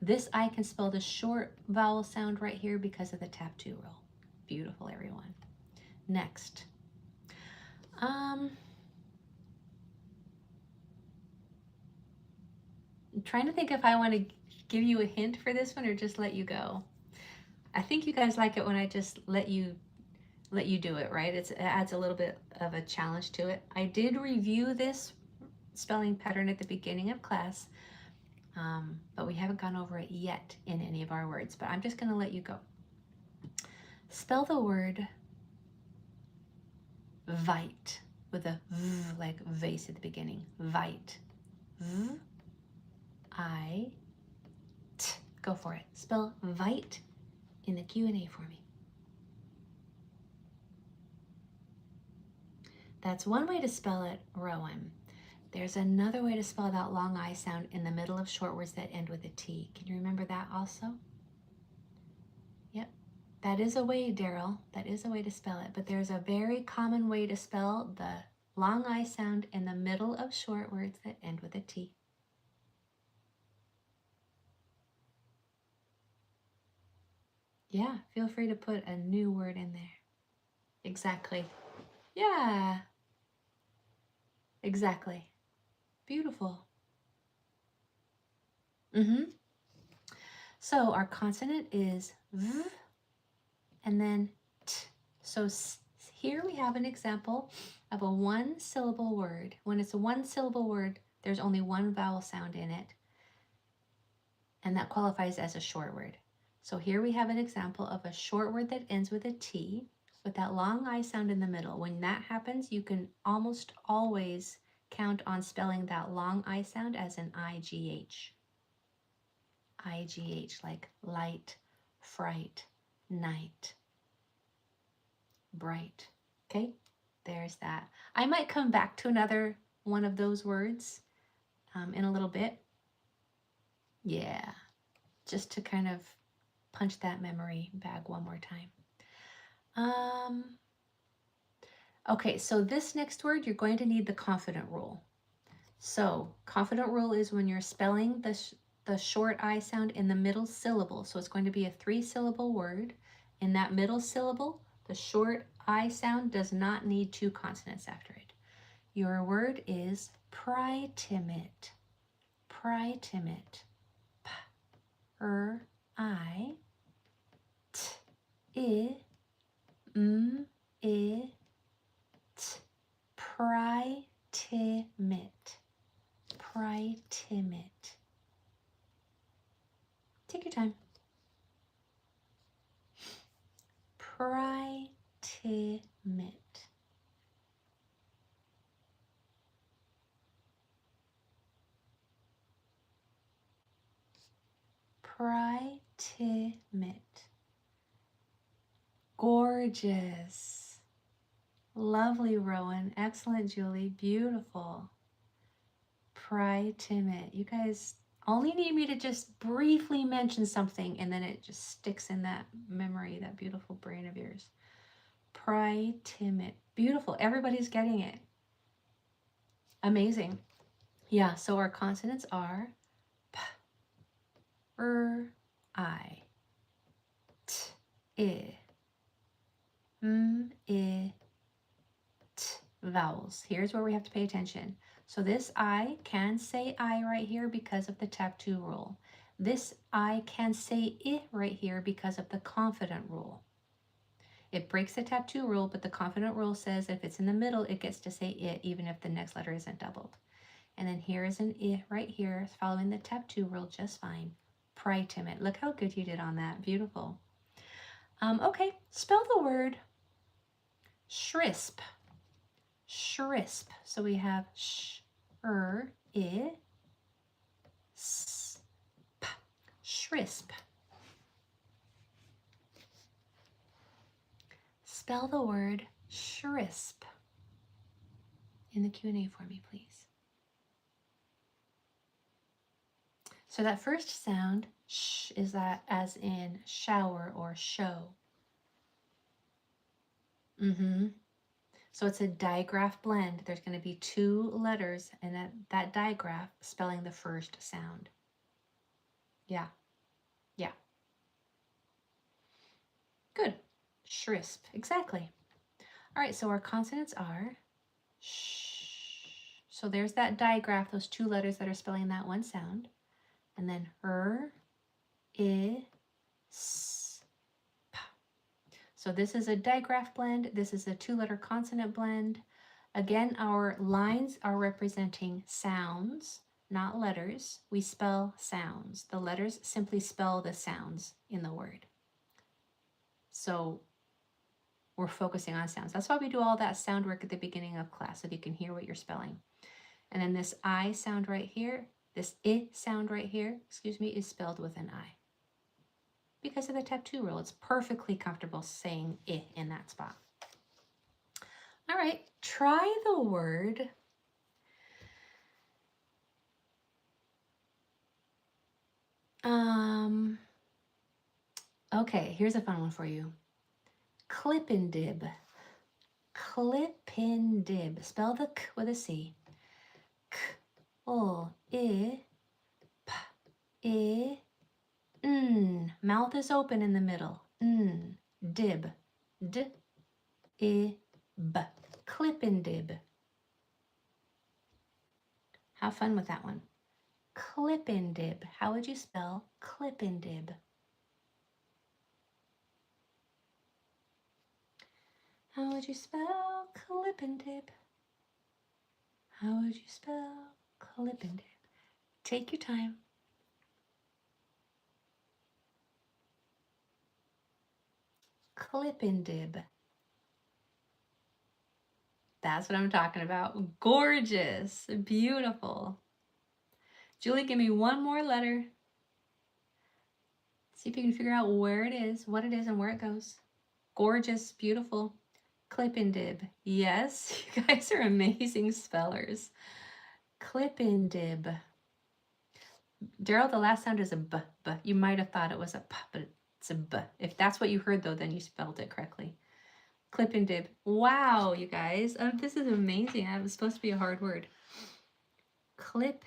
This I can spell the short vowel sound right here because of the tap 2 rule. Beautiful, everyone. Next. I'm trying to think if I want to give you a hint for this one or just let you go. I think you guys like it when I just let you do it, right? It adds a little bit of a challenge to it. I did review this spelling pattern at the beginning of class, but we haven't gone over it yet in any of our words, but I'm just going to let you go. Spell the word vite with a v, like vase at the beginning. Vite. V, I, t. Go for it. Spell vite in the Q&A for me. That's one way to spell it, Rowan. There's another way to spell that long I sound in the middle of short words that end with a T. Can you remember that also? Yep. That is a way, Daryl. That is a way to spell it. But there's a very common way to spell the long I sound in the middle of short words that end with a T. Yeah, feel free to put a new word in there. Exactly. Yeah. Exactly. Beautiful. So our consonant is V and then T. So here we have an example of a 1-syllable word. When it's a 1-syllable word, there's only 1 vowel sound in it, and that qualifies as a short word. So here we have an example of a short word that ends with a T with that long I sound in the middle. When that happens, you can almost always count on spelling that long I sound as an IGH. IGH, like light, fright, night, bright. Okay, there's that. I might come back to another one of those words in a little bit. Yeah, just to kind of punch that memory bag one more time. Okay, so this next word, you're going to need the confident rule. So confident rule is when you're spelling the short I sound in the middle syllable. So it's going to be a 3-syllable word. In that middle syllable, the short I sound does not need 2 consonants after it. Your word is pry-timid. Pry-timid. P-R-I-T-I-M-I-D. Pry-timid. Pry-timid. Take your time. Pry-timid. Pry-timid. Gorgeous. Lovely, Rowan. Excellent, Julie. Beautiful. Pry-timid. You guys only need me to just briefly mention something and then it just sticks in that memory, that beautiful brain of yours. Pry-timid. Beautiful. Everybody's getting it. Amazing. Yeah, so our consonants are P, R, I, T, I, M, I, T. Vowels. Here's where we have to pay attention. So this I can say I right here because of the tap 2 rule. This I can say I right here because of the confident rule. It breaks the tap 2 rule, but the confident rule says if it's in the middle, it gets to say it even if the next letter isn't doubled. And then here is an I right here, following the tap 2 rule just fine. Pry-timid. Look how good you did on that. Beautiful. Okay, spell the word shrisp. Shrisp. So we have sh-r-i-s-p. Shrisp. Spell the word shrisp in the Q&A for me, please. So that first sound, sh, is that as in shower or show. So it's a digraph blend. There's going to be 2 letters in that digraph spelling the first sound. Yeah. Yeah. Good. Shrisp. Exactly. All right, so our consonants are sh. So there's that digraph, those 2 letters that are spelling that one sound. And then I, s, p. So this is a digraph blend. This is a 2-letter consonant blend. Again, our lines are representing sounds, not letters. We spell sounds. The letters simply spell the sounds in the word. So we're focusing on sounds. That's why we do all that sound work at the beginning of class, so you can hear what you're spelling. And then this I sound right here, this I sound right here, is spelled with an I. Because of the tap 2 rule, it's perfectly comfortable saying I in that spot. All right, try the word okay, here's a fun one for you. Clippendib. Clippendib. Spell the K with a C. K, O, I, P, I, N. Mouth is open in the middle. N. Dib. D, I, B. Clippendib. Have fun with that one. Clippendib. How would you spell Clippendib? How would you spell Clippendib? How would you spell Clippendib? Take your time. Clippendib. That's what I'm talking about. Gorgeous. Beautiful. Julie, give me one more letter. See if you can figure out where it is, what it is, and where it goes. Gorgeous. Beautiful. Clippendib. Yes, you guys are amazing spellers. Clippendib. Daryl, the last sound is a b, b. You might have thought it was a p, but it's a b. If that's what you heard, though, then you spelled it correctly. Clip and dib. Wow, you guys. This is amazing. It was supposed to be a hard word. Clip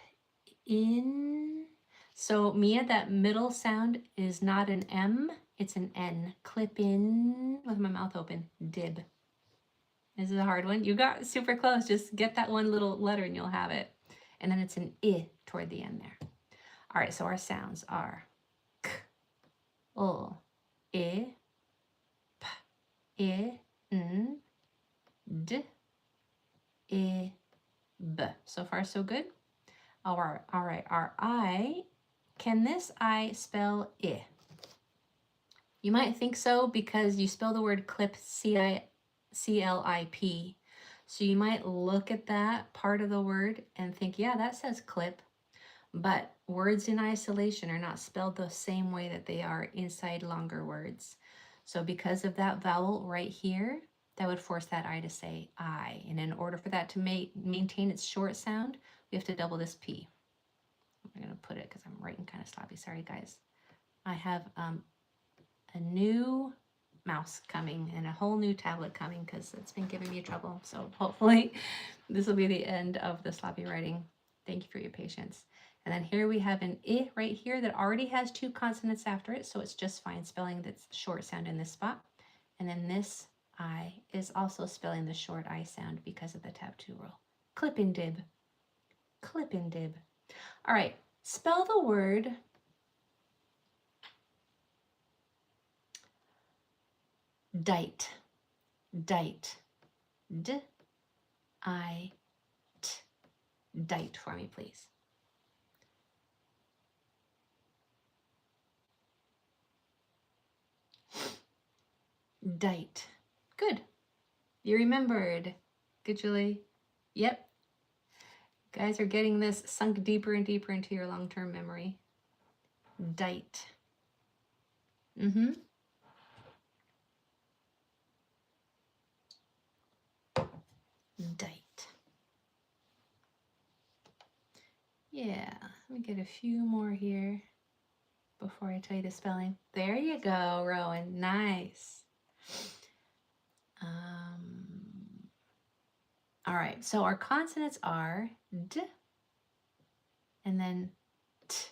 in. So, Mia, that middle sound is not an M, it's an N. Clip in with my mouth open. Dib. This is a hard one. You got super close. Just get that one little letter and you'll have it. And then it's an I toward the end there. All right, so our sounds are k, l, I, p, I, n, d, I, b. So far, so good. All right. Our I, can this I spell I? You might think so because you spell the word clip C-L-I-P. So you might look at that part of the word and think, yeah, that says clip. But words in isolation are not spelled the same way that they are inside longer words. So because of that vowel right here, that would force that I to say I. And in order for that to maintain its short sound, we have to double this P. I'm going to put it because I'm writing kind of sloppy. Sorry, guys. I have a new mouse coming and a whole new tablet coming because it's been giving me trouble. So hopefully this will be the end of the sloppy writing. Thank you for your patience. And then here we have an I right here that already has two consonants after it, so it's just fine spelling that's short sound in this spot. And then this I is also spelling the short I sound because of the tab 2 rule. Clip and dib. Clip and dib. All right, spell the word dite. Dite. D-I-T. Dite for me, please. Dite. Good. You remembered. Good, Julie. Yep. You guys are getting this sunk deeper and deeper into your long-term memory. Dite. Mm-hmm. Dite. Yeah, let me get a few more here before I tell you the spelling. There you go, Rowan. Nice. All right, so our consonants are D and then T.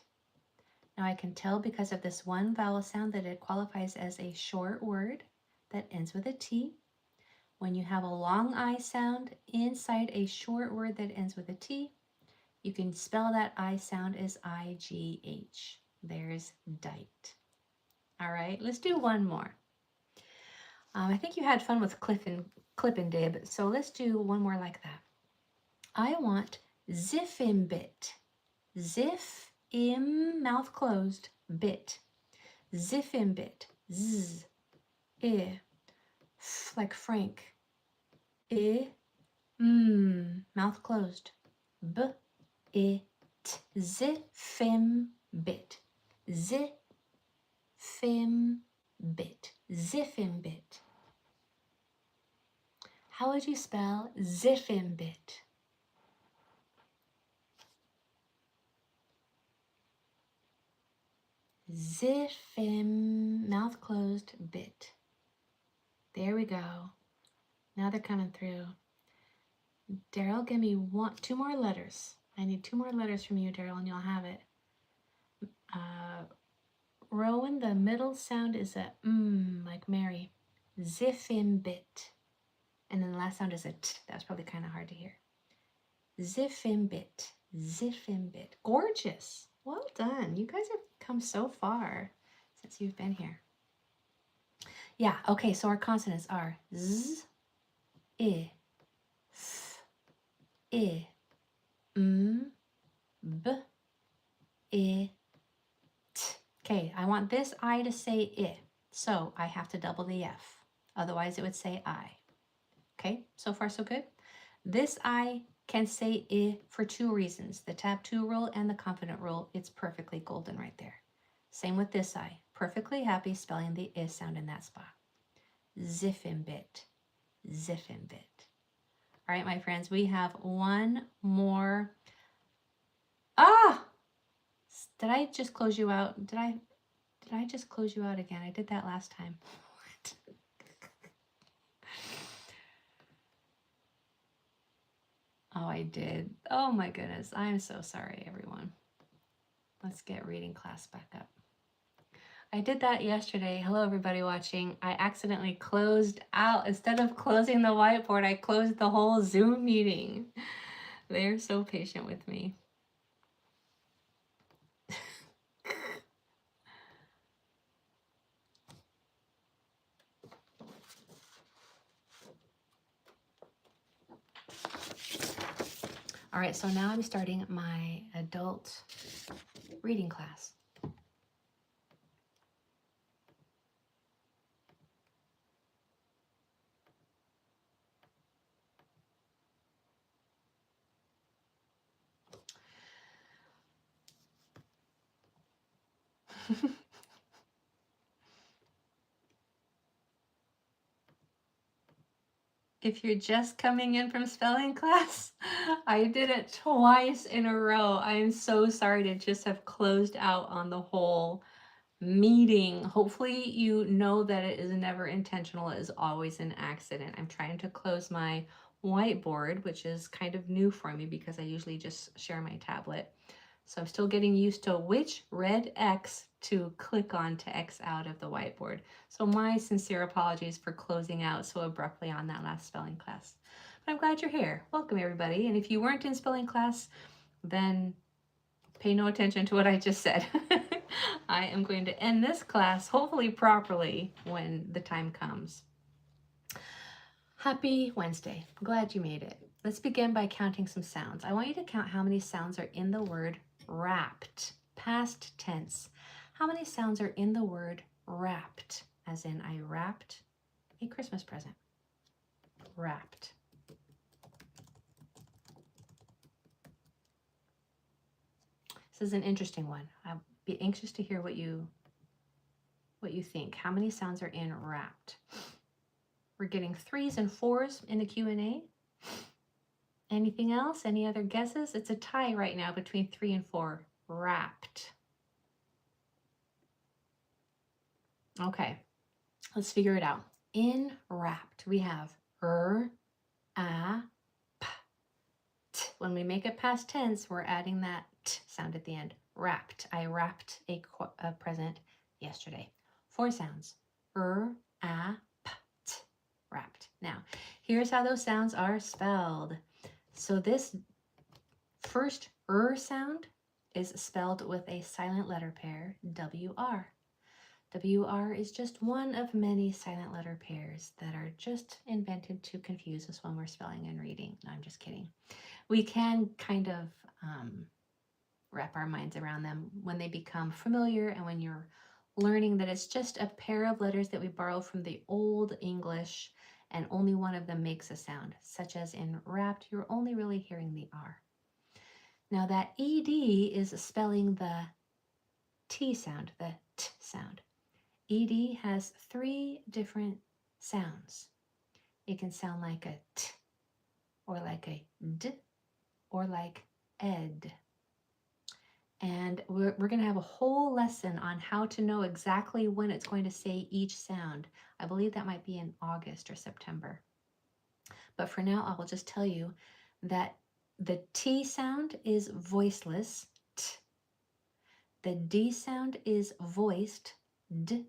Now I can tell because of this one vowel sound that it qualifies as a short word that ends with a T. When you have a long I sound inside a short word that ends with a T, you can spell that I sound as I-G-H. There's dite. All right, let's do one more. I think you had fun with clip and dib, so let's do one more like that. I want ziffimbit. Ziff-im, mouth closed, bit. Ziffimbit. Z, I, f like Frank. I, mouth closed. B, I, t. Ziffimbit. Ziffimbit. Ziffimbit. How would you spell ziffimbit? Ziffim, mouth closed, bit. There we go. Now they're coming through. Daryl, give me two more letters. I need 2 more letters from you, Daryl, and you'll have it. Rowan, the middle sound is a like Mary. Ziffimbit. And then the last sound is a t. That's probably kind of hard to hear. Ziffimbit. Ziffimbit. Gorgeous. Well done. You guys have come so far since you've been here. Yeah, okay, so our consonants are Z, I, F, I, M, B, I, T. Okay, I want this I to say I, so I have to double the F. Otherwise, it would say I. Okay, so far so good. This I can say I for 2 reasons. The tab 2 rule and the confident rule. It's perfectly golden right there. Same with this I. Perfectly happy spelling the I sound in that spot. Ziffimbit. Ziffimbit. All right, my friends, we have one more. Did I just close you out? Did I just close you out again? I did that last time. Oh, I did. Oh my goodness. I'm so sorry, everyone. Let's get reading class back up. I did that yesterday. Hello, everybody watching. I accidentally closed out. Instead of closing the whiteboard, I closed the whole Zoom meeting. They're so patient with me. All right, so now I'm starting my adult reading class. If you're just coming in from spelling class, I did it twice in a row. I am so sorry to just have closed out on the whole meeting. Hopefully you know that it is never intentional. It is always an accident. I'm trying to close my whiteboard, which is kind of new for me because I usually just share my tablet. So I'm still getting used to which red X to click on to X out of the whiteboard. So my sincere apologies for closing out so abruptly on that last spelling class. But I'm glad you're here. Welcome, everybody. And if you weren't in spelling class, then pay no attention to what I just said. I am going to end this class, hopefully properly, when the time comes. Happy Wednesday. Glad you made it. Let's begin by counting some sounds. I want you to count how many sounds are in the word wrapped, past tense. How many sounds are in the word wrapped, as in I wrapped a Christmas present. Wrapped. This is an interesting one. I'll be anxious to hear what you think. How many sounds are in wrapped? We're getting 3s and 4s in the Q&A. Anything else? Any other guesses? It's a tie right now between 3 and 4. Wrapped. Okay, let's figure it out. In wrapped, we have p, t. When we make it past tense, we're adding that t sound at the end. Wrapped. I wrapped a present yesterday. 4 sounds. P, t. Wrapped. Now, here's how those sounds are spelled. So this first sound is spelled with a silent letter pair, WR. WR is just one of many silent letter pairs that are just invented to confuse us when we're spelling and reading. No, I'm just kidding. We can kind of wrap our minds around them when they become familiar and when you're learning that it's just a pair of letters that we borrow from the Old English and only one of them makes a sound, such as in wrapped, you're only really hearing the R. Now that ED is spelling the T sound, the T sound. ED has 3 different sounds. It can sound like a T, or like a D, or like ed. And we're going to have a whole lesson on how to know exactly when it's going to say each sound. I believe that might be in August or September. But for now, I will just tell you that the T sound is voiceless, T. The D sound is voiced, D.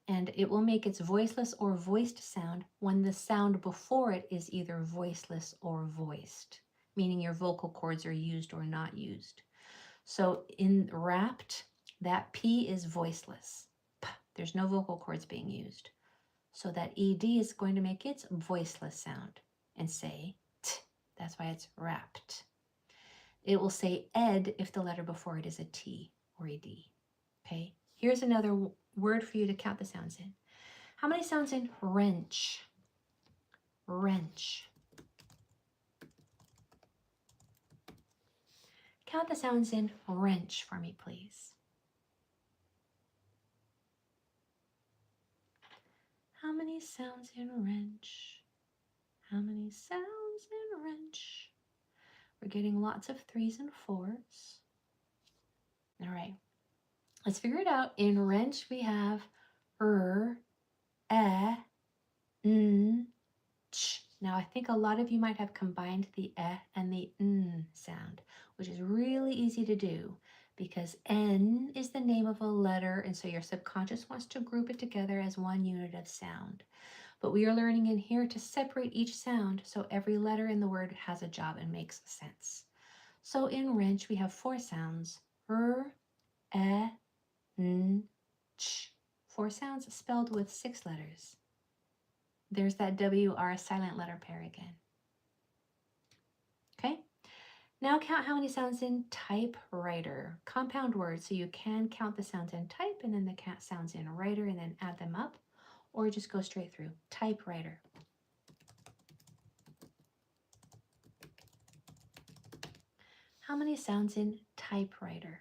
And it will make its voiceless or voiced sound when the sound before it is either voiceless or voiced, meaning your vocal cords are used or not used. So in wrapped, that P is voiceless. P, there's no vocal cords being used. So that ED is going to make its voiceless sound and say T. That's why it's wrapped. It will say ed if the letter before it is a T or a D. Okay, here's another word for you to count the sounds in. How many sounds in wrench? Wrench. Count the sounds in wrench for me, please. How many sounds in wrench? How many sounds in wrench? We're getting lots of 3s and 4s. All right, let's figure it out. In wrench, we have n, ch. Now, I think a lot of you might have combined the and the n sound, which is really easy to do because n is the name of a letter, and so your subconscious wants to group it together as one unit of sound. But we are learning in here to separate each sound so every letter in the word has a job and makes sense. So in wrench, we have 4 sounds: n, ch. 4 sounds spelled with 6 letters. There's that WR silent letter pair again. Okay, now count how many sounds in typewriter. Compound words, so you can count the sounds in type and then the sounds in writer and then add them up, or just go straight through. Typewriter. How many sounds in typewriter?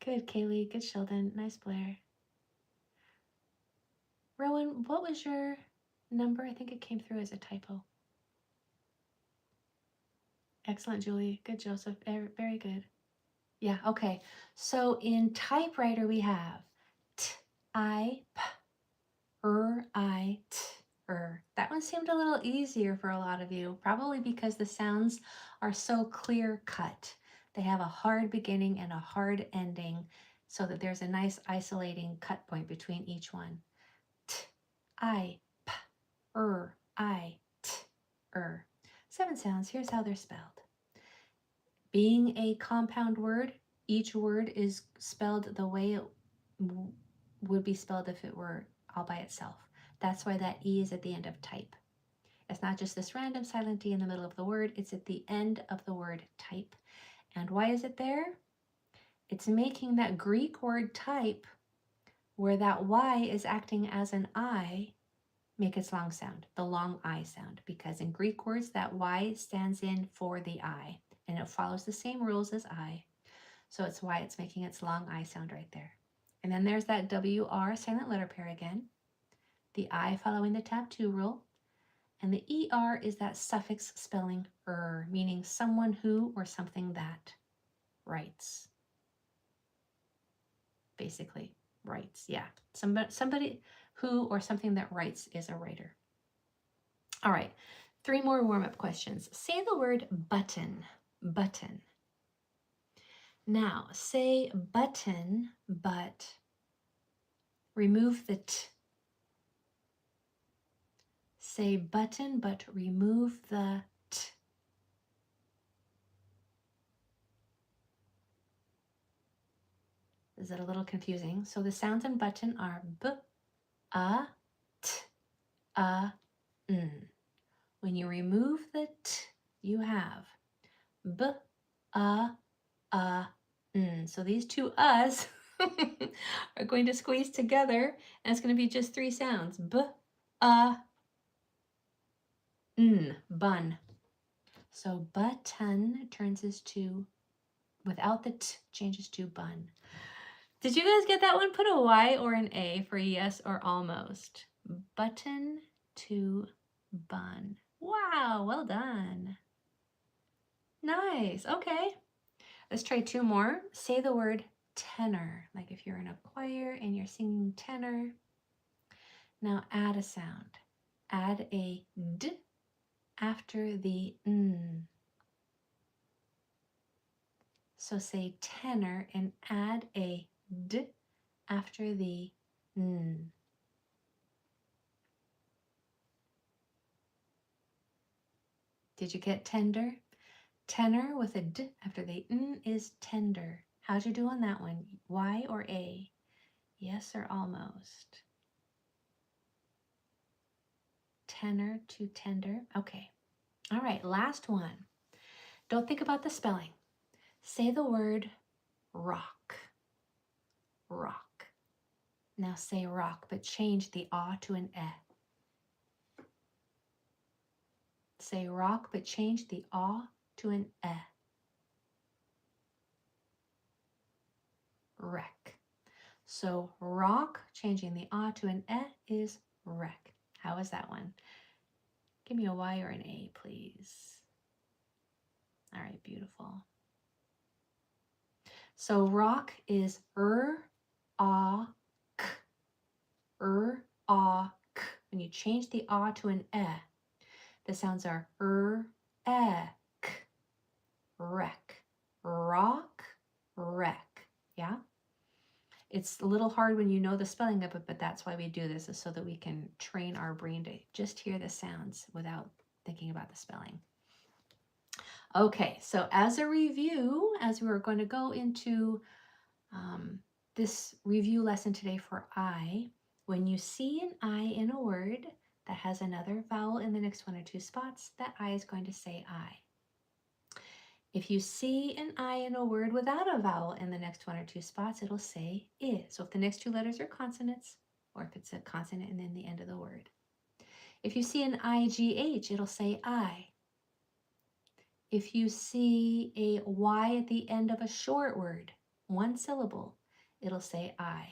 Good, Kaylee. Good, Sheldon. Nice, Blair. Rowan, what was your number? I think it came through as a typo. Excellent, Julie. Good, Joseph. Very good. Yeah, okay. So in typewriter, we have t, I, p, I, t, That one seemed a little easier for a lot of you, probably because the sounds are so clear cut. They have a hard beginning and a hard ending so that there's a nice isolating cut point between each one. T, I, p, I, t, 7 sounds. Here's how they're spelled. Being a compound word, each word is spelled the way it would be spelled if it were all by itself. That's why that E is at the end of type. It's not just this random silent E in the middle of the word, it's at the end of the word type. And why is it there? It's making that Greek word type, where that Y is acting as an I, make its long sound, the long I sound, because in Greek words, that Y stands in for the I, and it follows the same rules as I. So it's why it's making its long I sound right there. And then there's that WR silent letter pair again, the I following the tab 2 rule, and the ER is that suffix spelling meaning someone who or something that writes. Basically, writes, yeah. Somebody who or something that writes is a writer. All right, 3 more warm-up questions. Say the word button, button. Now, say button, but remove the t. Say button, but remove the t. Is that a little confusing? So the sounds in button are b, a, t, a, n. When you remove the t, you have b, a, n. So these 2 us are going to squeeze together, and it's going to be just 3 sounds. B, a, n, bun. So button turns to, without the t, changes to bun. Did you guys get that one? Put a Y or an A for yes or almost. Button to bun. Wow, well done. Nice, okay. Let's try 2 more. Say the word tenor, like if you're in a choir and you're singing tenor. Now add a sound. Add a D after the N. So say tenor and add a D after the N. Did you get tender? Tenor with a D after the N is tender. How'd you do on that one? Y or A? Yes or almost? Tenor to tender. Okay. All right, last one. Don't think about the spelling. Say the word rock. Rock. Now say rock, but change the ah to an eh. Say rock, but change the ah to an eh. Wreck. So rock, changing the ah to an eh is wreck. How is that one? Give me a Y or an A, please. All right, beautiful. So rock is ah, k. Ah, k. When you change the ah to an eh, the sounds are k, wreck, rock, wreck. Yeah? It's a little hard when you know the spelling of it, but that's why we do this, is so that we can train our brain to just hear the sounds without thinking about the spelling. Okay, so as a review, as we're going to go into this review lesson today for I, when you see an I in a word that has another vowel in the next one or two spots, that I is going to say I. If you see an I in a word without a vowel in the next one or two spots, it'll say I. So if the next two letters are consonants, or if it's a consonant and then the end of the word. If you see an IGH, it'll say I. If you see a Y at the end of a short word, one syllable, it'll say I.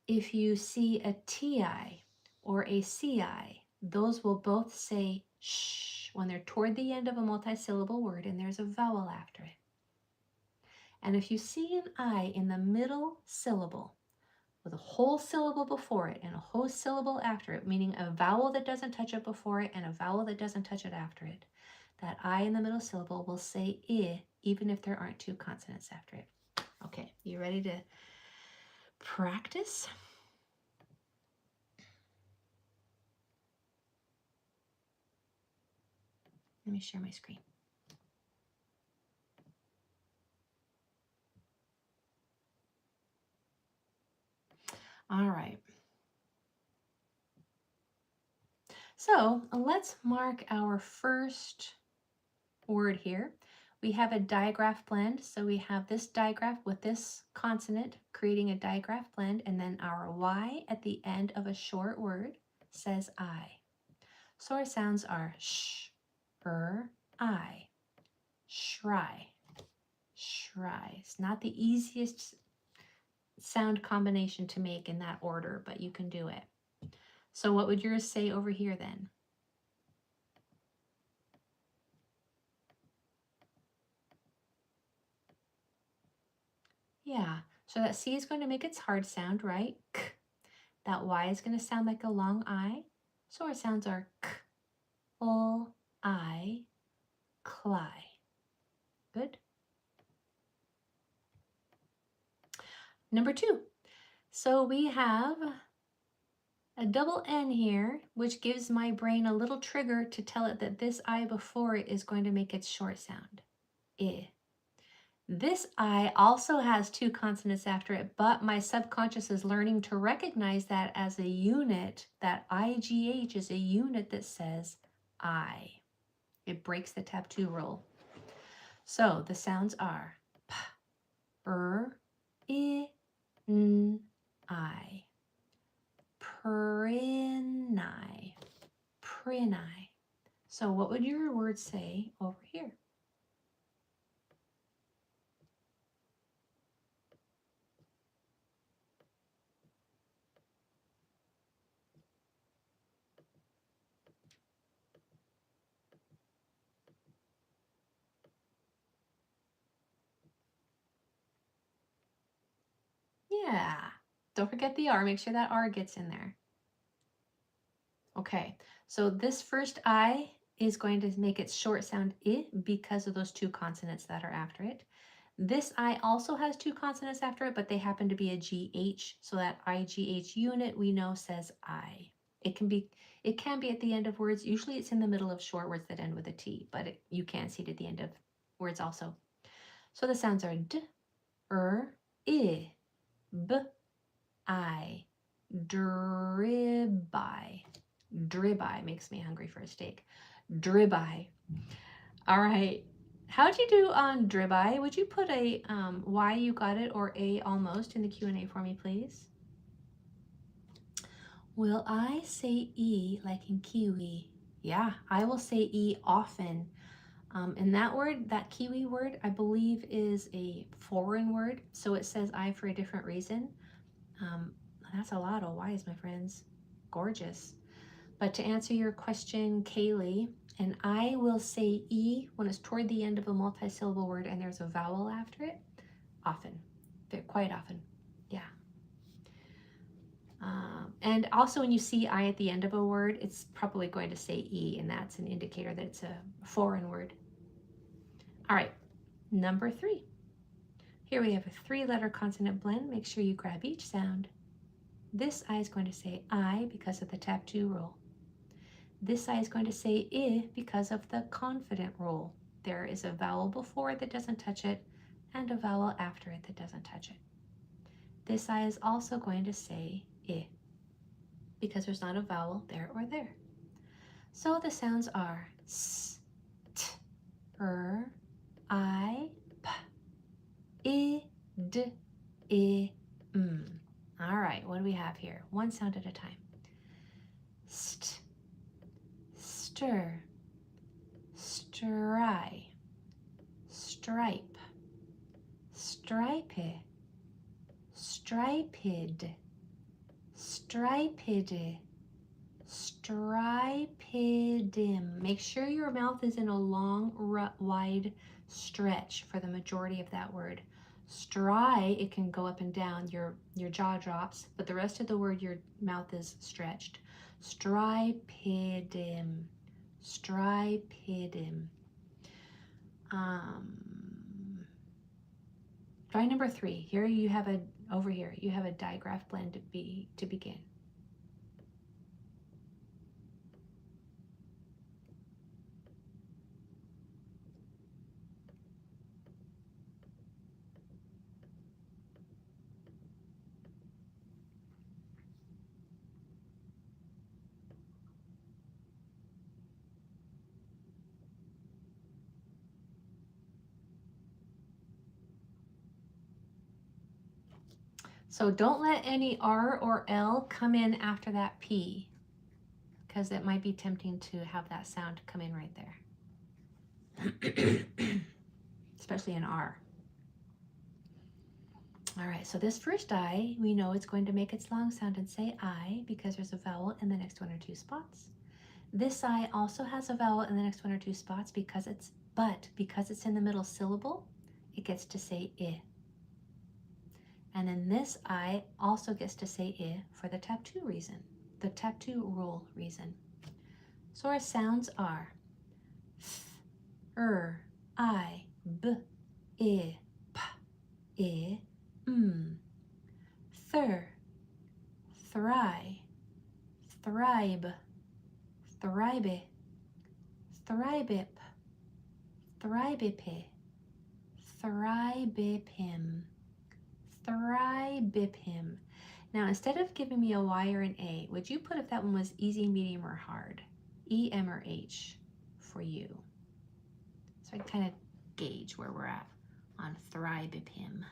If you see a TI or a CI, those will both say shh when they're toward the end of a multisyllable word and there's a vowel after it. And if you see an I in the middle syllable with a whole syllable before it and a whole syllable after it, meaning a vowel that doesn't touch it before it and a vowel that doesn't touch it after it, that I in the middle syllable will say I even if there aren't two consonants after it. Okay, you ready to practice? Let me share my screen. All right. So let's mark our first word here. We have a digraph blend. So we have this digraph with this consonant creating a digraph blend, and then our Y at the end of a short word says I. So our sounds are sh, I, shry, shry. It's not the easiest sound combination to make in that order, but you can do it. So what would yours say over here then? Yeah, so that C is going to make its hard sound, right? K. That Y is going to sound like a long I. So our sounds are k, full I, cly. Good. Number 2. So we have a double N here, which gives my brain a little trigger to tell it that this I before it is going to make its short sound. I. This I also has two consonants after it, but my subconscious is learning to recognize that as a unit, that IGH is a unit that says I. It breaks the tap 2 rule. So the sounds are p, I, n, I. Prinai, prinai. So what would your word say over here? Yeah, don't forget the R. Make sure that R gets in there. Okay, so this first I is going to make its short sound I because of those two consonants that are after it. This I also has two consonants after it, but they happen to be a GH, so that IGH unit we know says I. It can be at the end of words. Usually it's in the middle of short words that end with a T, but you can see it at the end of words also. So the sounds are D, I, B, I, dribbi. Dribbi makes me hungry for a steak. Dribbi. All right. How'd you do on dribbi? Would you put a Y you got it or A almost in the Q&A for me, please? Will I say E like in kiwi? Yeah, I will say E often. And that word, that kiwi word, I believe is a foreign word. So it says I for a different reason. That's a lot of Y's, my friends. Gorgeous. But to answer your question, Kaylee, and I will say E when it's toward the end of a multisyllable word and there's a vowel after it, often, quite often, yeah. And also when you see I at the end of a word, it's probably going to say E, and that's an indicator that it's a foreign word. All right, number 3. Here we have a 3-letter consonant blend. Make sure you grab each sound. This I is going to say I because of the tap 2 rule. This I is going to say I because of the confident rule. There is a vowel before it that doesn't touch it and a vowel after it that doesn't touch it. This I is also going to say I because there's not a vowel there or there. So the sounds are S, T, I, P, I, D, I, M. All right, what do we have here? One sound at a time. St, stir, stry, stripe, stripe, striped, striped, stripedum. Make sure your mouth is in a long, wide stretch for the majority of that word. Stry, it can go up and down, your jaw drops, but the rest of the word, your mouth is stretched. Stripedum, stripedum. Try number 3. Here you have over here, you have a digraph blend to begin. So don't let any R or L come in after that P, because it might be tempting to have that sound come in right there, especially in R. All right, so this first I, we know it's going to make its long sound and say I because there's a vowel in the next 1 or 2 spots. This I also has a vowel in the next 1 or 2 spots because it's in the middle syllable, it gets to say I. And then this I also gets to say I for the tap 2 reason, the tap 2 rule reason. So our sounds are th, I, b, I, p, I, thir, thry, thribe, thribe, thribip, thribipe, thribipim, thribipim. Now, instead of giving me a Y or an A, would you put if that one was easy, medium, or hard? E, M, or H for you? So I can kind of gauge where we're at on thribipim.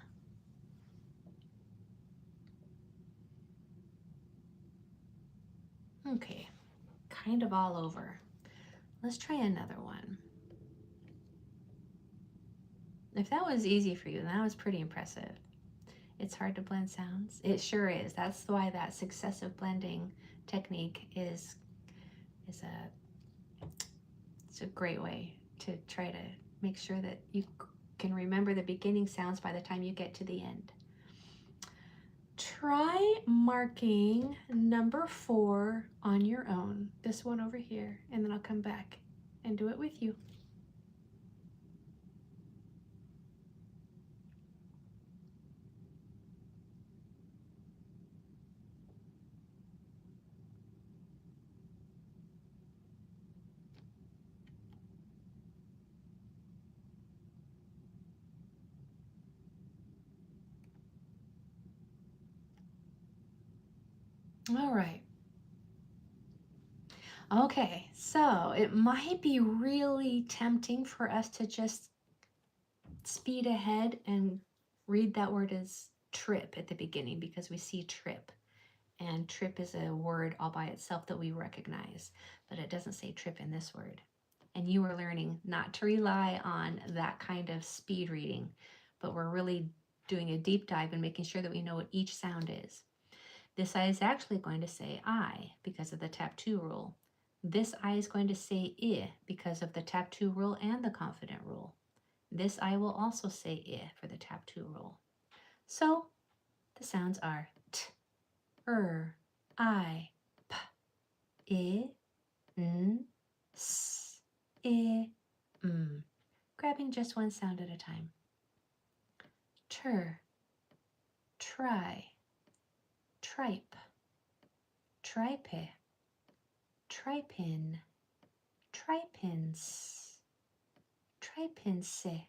Okay, kind of all over. Let's try another one. If that was easy for you, that was pretty impressive. It's hard to blend sounds. It sure is. That's why that successive blending technique is a great way to try to make sure that you can remember the beginning sounds by the time you get to the end. Try marking number 4 on your own, this one over here, and then I'll come back and do it with you. All right. Okay, so it might be really tempting for us to just speed ahead and read that word as trip at the beginning because we see trip. And trip is a word all by itself that we recognize, but it doesn't say trip in this word. And you are learning not to rely on that kind of speed reading, but we're really doing a deep dive and making sure that we know what each sound is. This I is actually going to say I because of the tap 2 rule. This I is going to say I because of the tap 2 rule and the confident rule. This I will also say I for the tap 2 rule. So the sounds are t, I, p, n, s, m. Grabbing just one sound at a time. Tur, try, tripe, tripe, tripin, tripins, tripinse,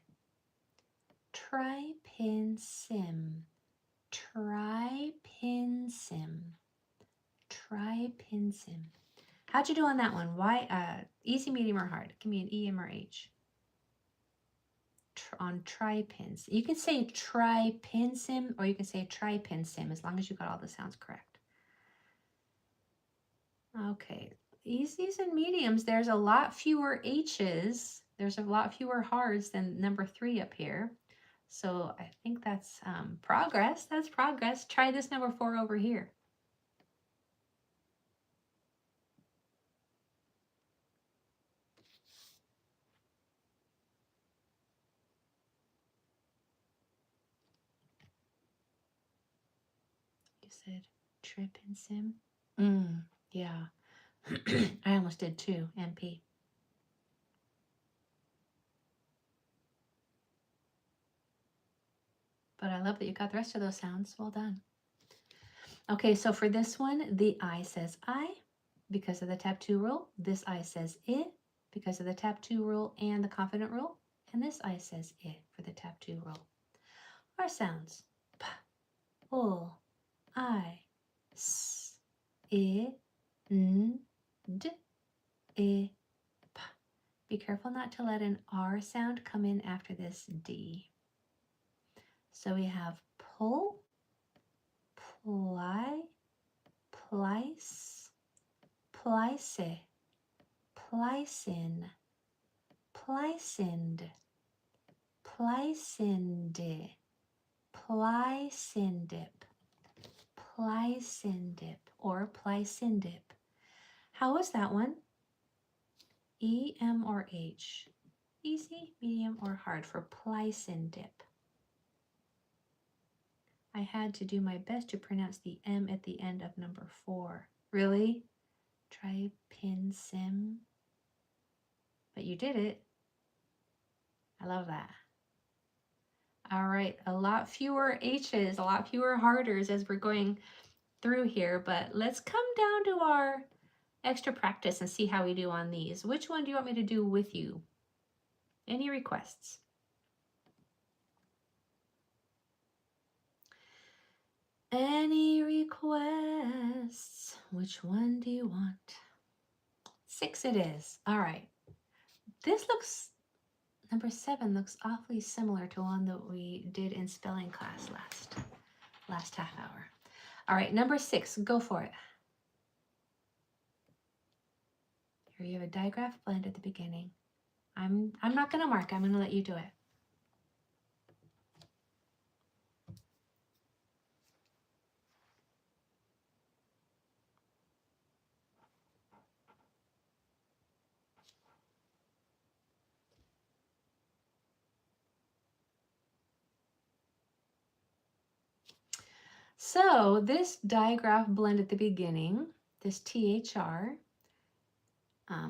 tripinsim, tripinsim, tripinsim. How'd you do on that one? Why, easy, medium, or hard? Give me an E, M, or H. On tripins. You can say tripinsim or you can say tripinsim as long as you got all the sounds correct. Okay, easies and mediums, there's a lot fewer H's. There's a lot fewer hards than number 3 up here. So I think that's progress. That's progress. Try this number 4 over here. You said trip and sim? Yeah. I almost did too, MP. But I love that you got the rest of those sounds. Well done. Okay, so for this one, the I says I because of the tap 2 rule. This I says I because of the tap 2 rule and the confident rule. And this I says I for the tap 2 rule. Our sounds p, ul, I, s, I, n, d, I, p. Be careful not to let an R sound come in after this D. So we have pull, ply, plice, plice, plicin, plicinde, plicinde, plicindip, plicindip, or plicindip. How was that one? E, M, or H? Easy, medium, or hard for plicindip? I had to do my best to pronounce the M at the end of number 4. Really? Tripinsim? But you did it. I love that. All right, a lot fewer H's, a lot fewer harders as we're going through here, but let's come down to our extra practice and see how we do on these. Which one do you want me to do with you? Any requests? Any requests? Which one do you want? 6 it is. All right. This looks, number 7 looks awfully similar to one that we did in spelling class last half hour. All right, number 6, go for it. Here you have a digraph blend at the beginning. I'm not going to mark, I'm going to let you do it. So this digraph blend at the beginning, this THR,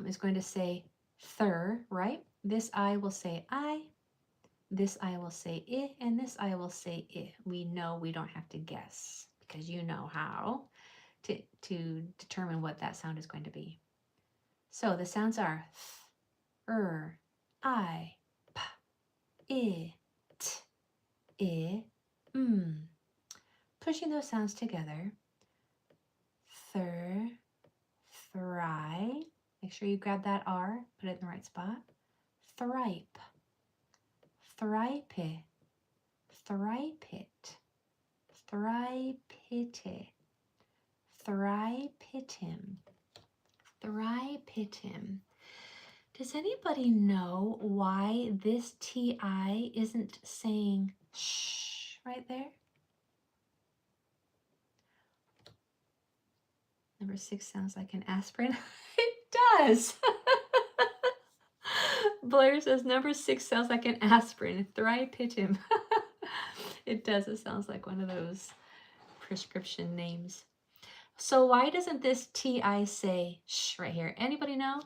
is going to say thir, right? This I will say I, this I will say I, and this I will say I. We know we don't have to guess because you know how to determine what that sound is going to be. So the sounds are th, I, p, t, Pushing those sounds together. Thir, thry. Make sure you grab that R, put it in the right spot. Thripe, thripe, thripit, thripite, thripitim, thripitim. Does anybody know why this TI isn't saying shh right there? Number 6 sounds like an aspirin. It does. Blair says number 6 sounds like an aspirin. Thripitim. It does. It sounds like one of those prescription names. So why doesn't this TI say sh right here? Anybody know?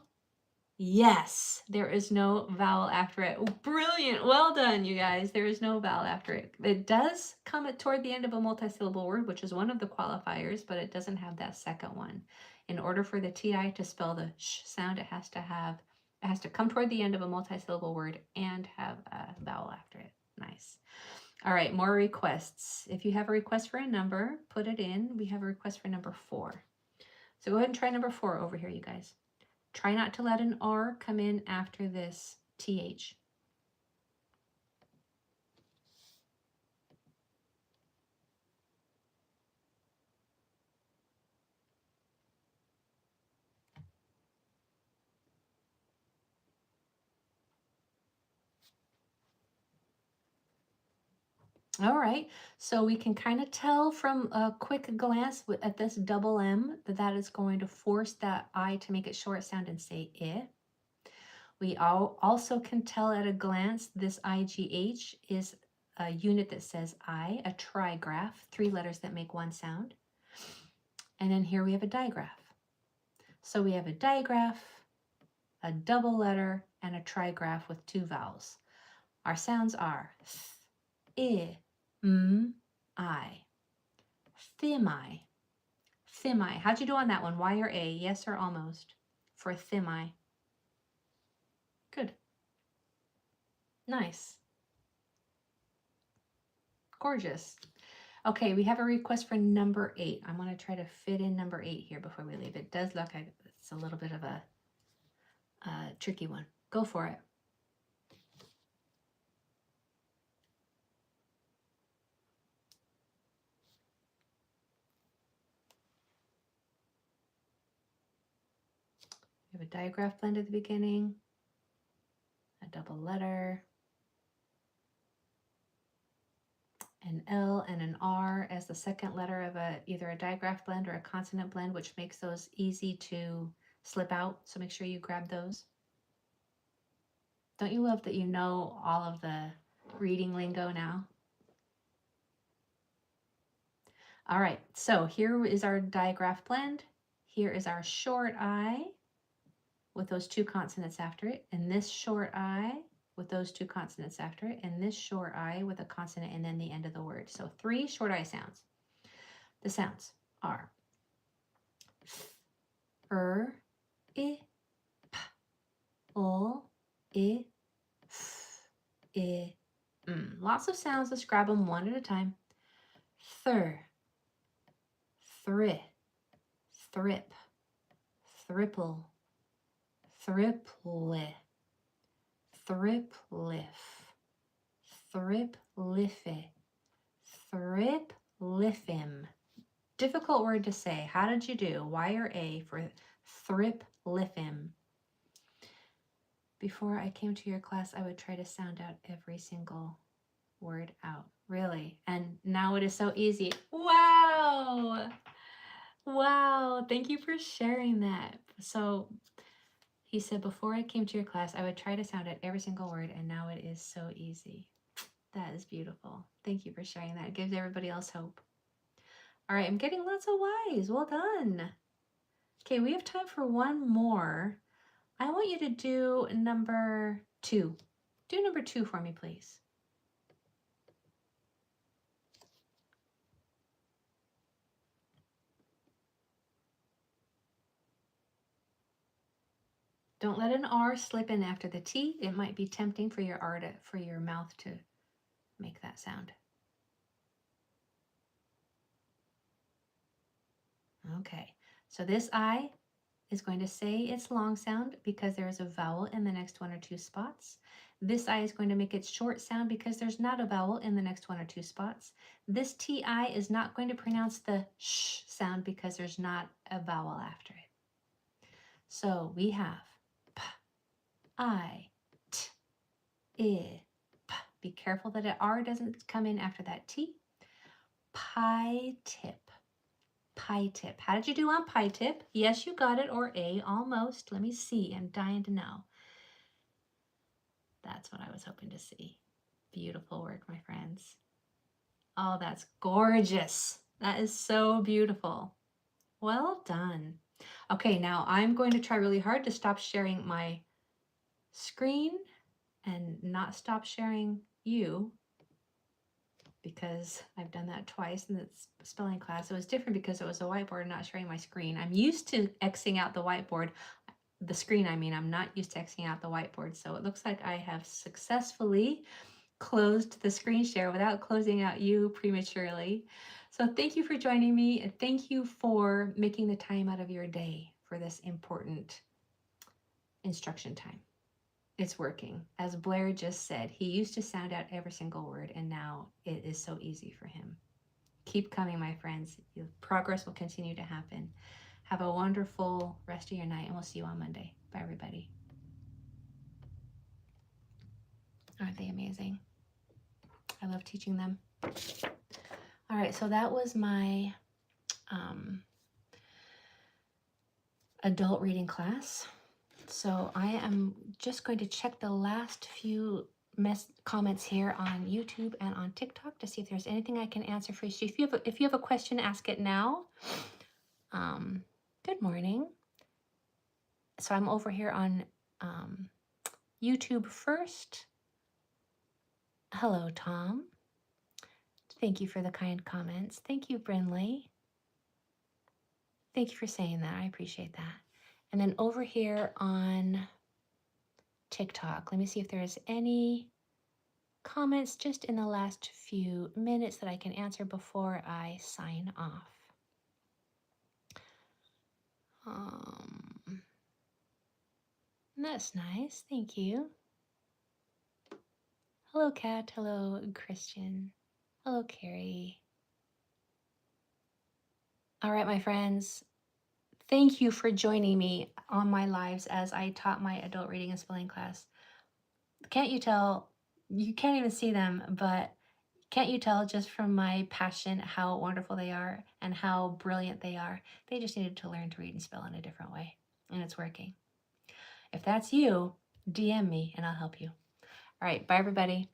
Yes, there is no vowel after it. Oh, brilliant. Well done, you guys. There is no vowel after it. It does come toward the end of a multisyllable word, which is one of the qualifiers, but it doesn't have that second one. In order for the TI to spell the sh sound, it has to come toward the end of a multisyllable word and have a vowel after it. Nice. All right, more requests. If you have a request for a number, put it in. We have a request for number 4. So go ahead and try number 4 over here, you guys. Try not to let an R come in after this TH. All right, so we can kind of tell from a quick glance at this double M that is going to force that I to make it short sound and say I. We also can tell at a glance this IGH is a unit that says I, a trigraph, 3 letters that make one sound. And then here we have a digraph. So we have a digraph, a double letter, and a trigraph with 2 vowels. Our sounds are th, I, thimi, thimi. How'd you do on that one? Y or A? Yes or almost? For thimi. Good. Nice. Gorgeous. Okay, we have a request for number 8. I'm going to try to fit in number 8 here before we leave. It does look like it's a little bit of a tricky one. Go for it. We have a digraph blend at the beginning, a double letter, an L and an R as the second letter of either a digraph blend or a consonant blend, which makes those easy to slip out. So make sure you grab those. Don't you love that you know all of the reading lingo now? All right, so here is our digraph blend. Here is our short I with those 2 consonants after it, and this short I with those 2 consonants after it, and this short I with a consonant and then the end of the word. So 3 short I sounds. The sounds are I, p, l, I, f, I, Lots of sounds. Let's grab them one at a time. Thir, thri, thrip, thripple, thriple, thripliff, thripliffe, thripliffim. Difficult word to say. How did you do? Y or A for thripliffim? Before I came to your class, I would try to sound out every single word out. Really? And now it is so easy. Wow! Wow, thank you for sharing that. So he said, before I came to your class, I would try to sound out every single word, and now it is so easy. That is beautiful. Thank you for sharing that. It gives everybody else hope. All right, I'm getting lots of Y's. Well done. Okay, we have time for one more. I want you to do number 2. Do number 2 for me, please. Don't let an R slip in after the T. It might be tempting for your mouth to make that sound. Okay, so this I is going to say its long sound because there is a vowel in the next 1 or 2 spots. This I is going to make its short sound because there's not a vowel in the next 1 or 2 spots. This TI is not going to pronounce the sh sound because there's not a vowel after it. So we have p, I, t, I, p. Be careful that an R doesn't come in after that T. Pie tip. Pie tip. How did you do on pie tip? Yes, you got it, or A, almost. Let me see. I'm dying to know. That's what I was hoping to see. Beautiful work, my friends. Oh, that's gorgeous. That is so beautiful. Well done. Okay, now I'm going to try really hard to stop sharing my screen and not stop sharing you, because I've done that twice in the spelling class. It was different because it was a whiteboard and not sharing my screen. I'm used to Xing out the whiteboard, the screen, I mean. I'm not used to Xing out the whiteboard. So it looks like I have successfully closed the screen share without closing out you prematurely. So thank you for joining me, and thank you for making the time out of your day for this important instruction time. It's working. As Blair just said, he used to sound out every single word, and now it is so easy for him. Keep coming, my friends. Progress will continue to happen. Have a wonderful rest of your night, and we'll see you on Monday. Bye, everybody. Aren't they amazing? I love teaching them. All right, so that was my adult reading class. So I am just going to check the last few comments here on YouTube and on TikTok to see if there's anything I can answer for you. So if you have a question, ask it now. Good morning. So I'm over here on YouTube first. Hello, Tom. Thank you for the kind comments. Thank you, Brinley. Thank you for saying that. I appreciate that. And then over here on TikTok, let me see if there's any comments just in the last few minutes that I can answer before I sign off. That's nice. Thank you. Hello, Kat. Hello, Christian. Hello, Carrie. All right, my friends. Thank you for joining me on my lives as I taught my adult reading and spelling class. Can't you tell? You can't even see them, but can't you tell just from my passion how wonderful they are and how brilliant they are? They just needed to learn to read and spell in a different way, and it's working. If that's you, DM me and I'll help you. All right, bye everybody.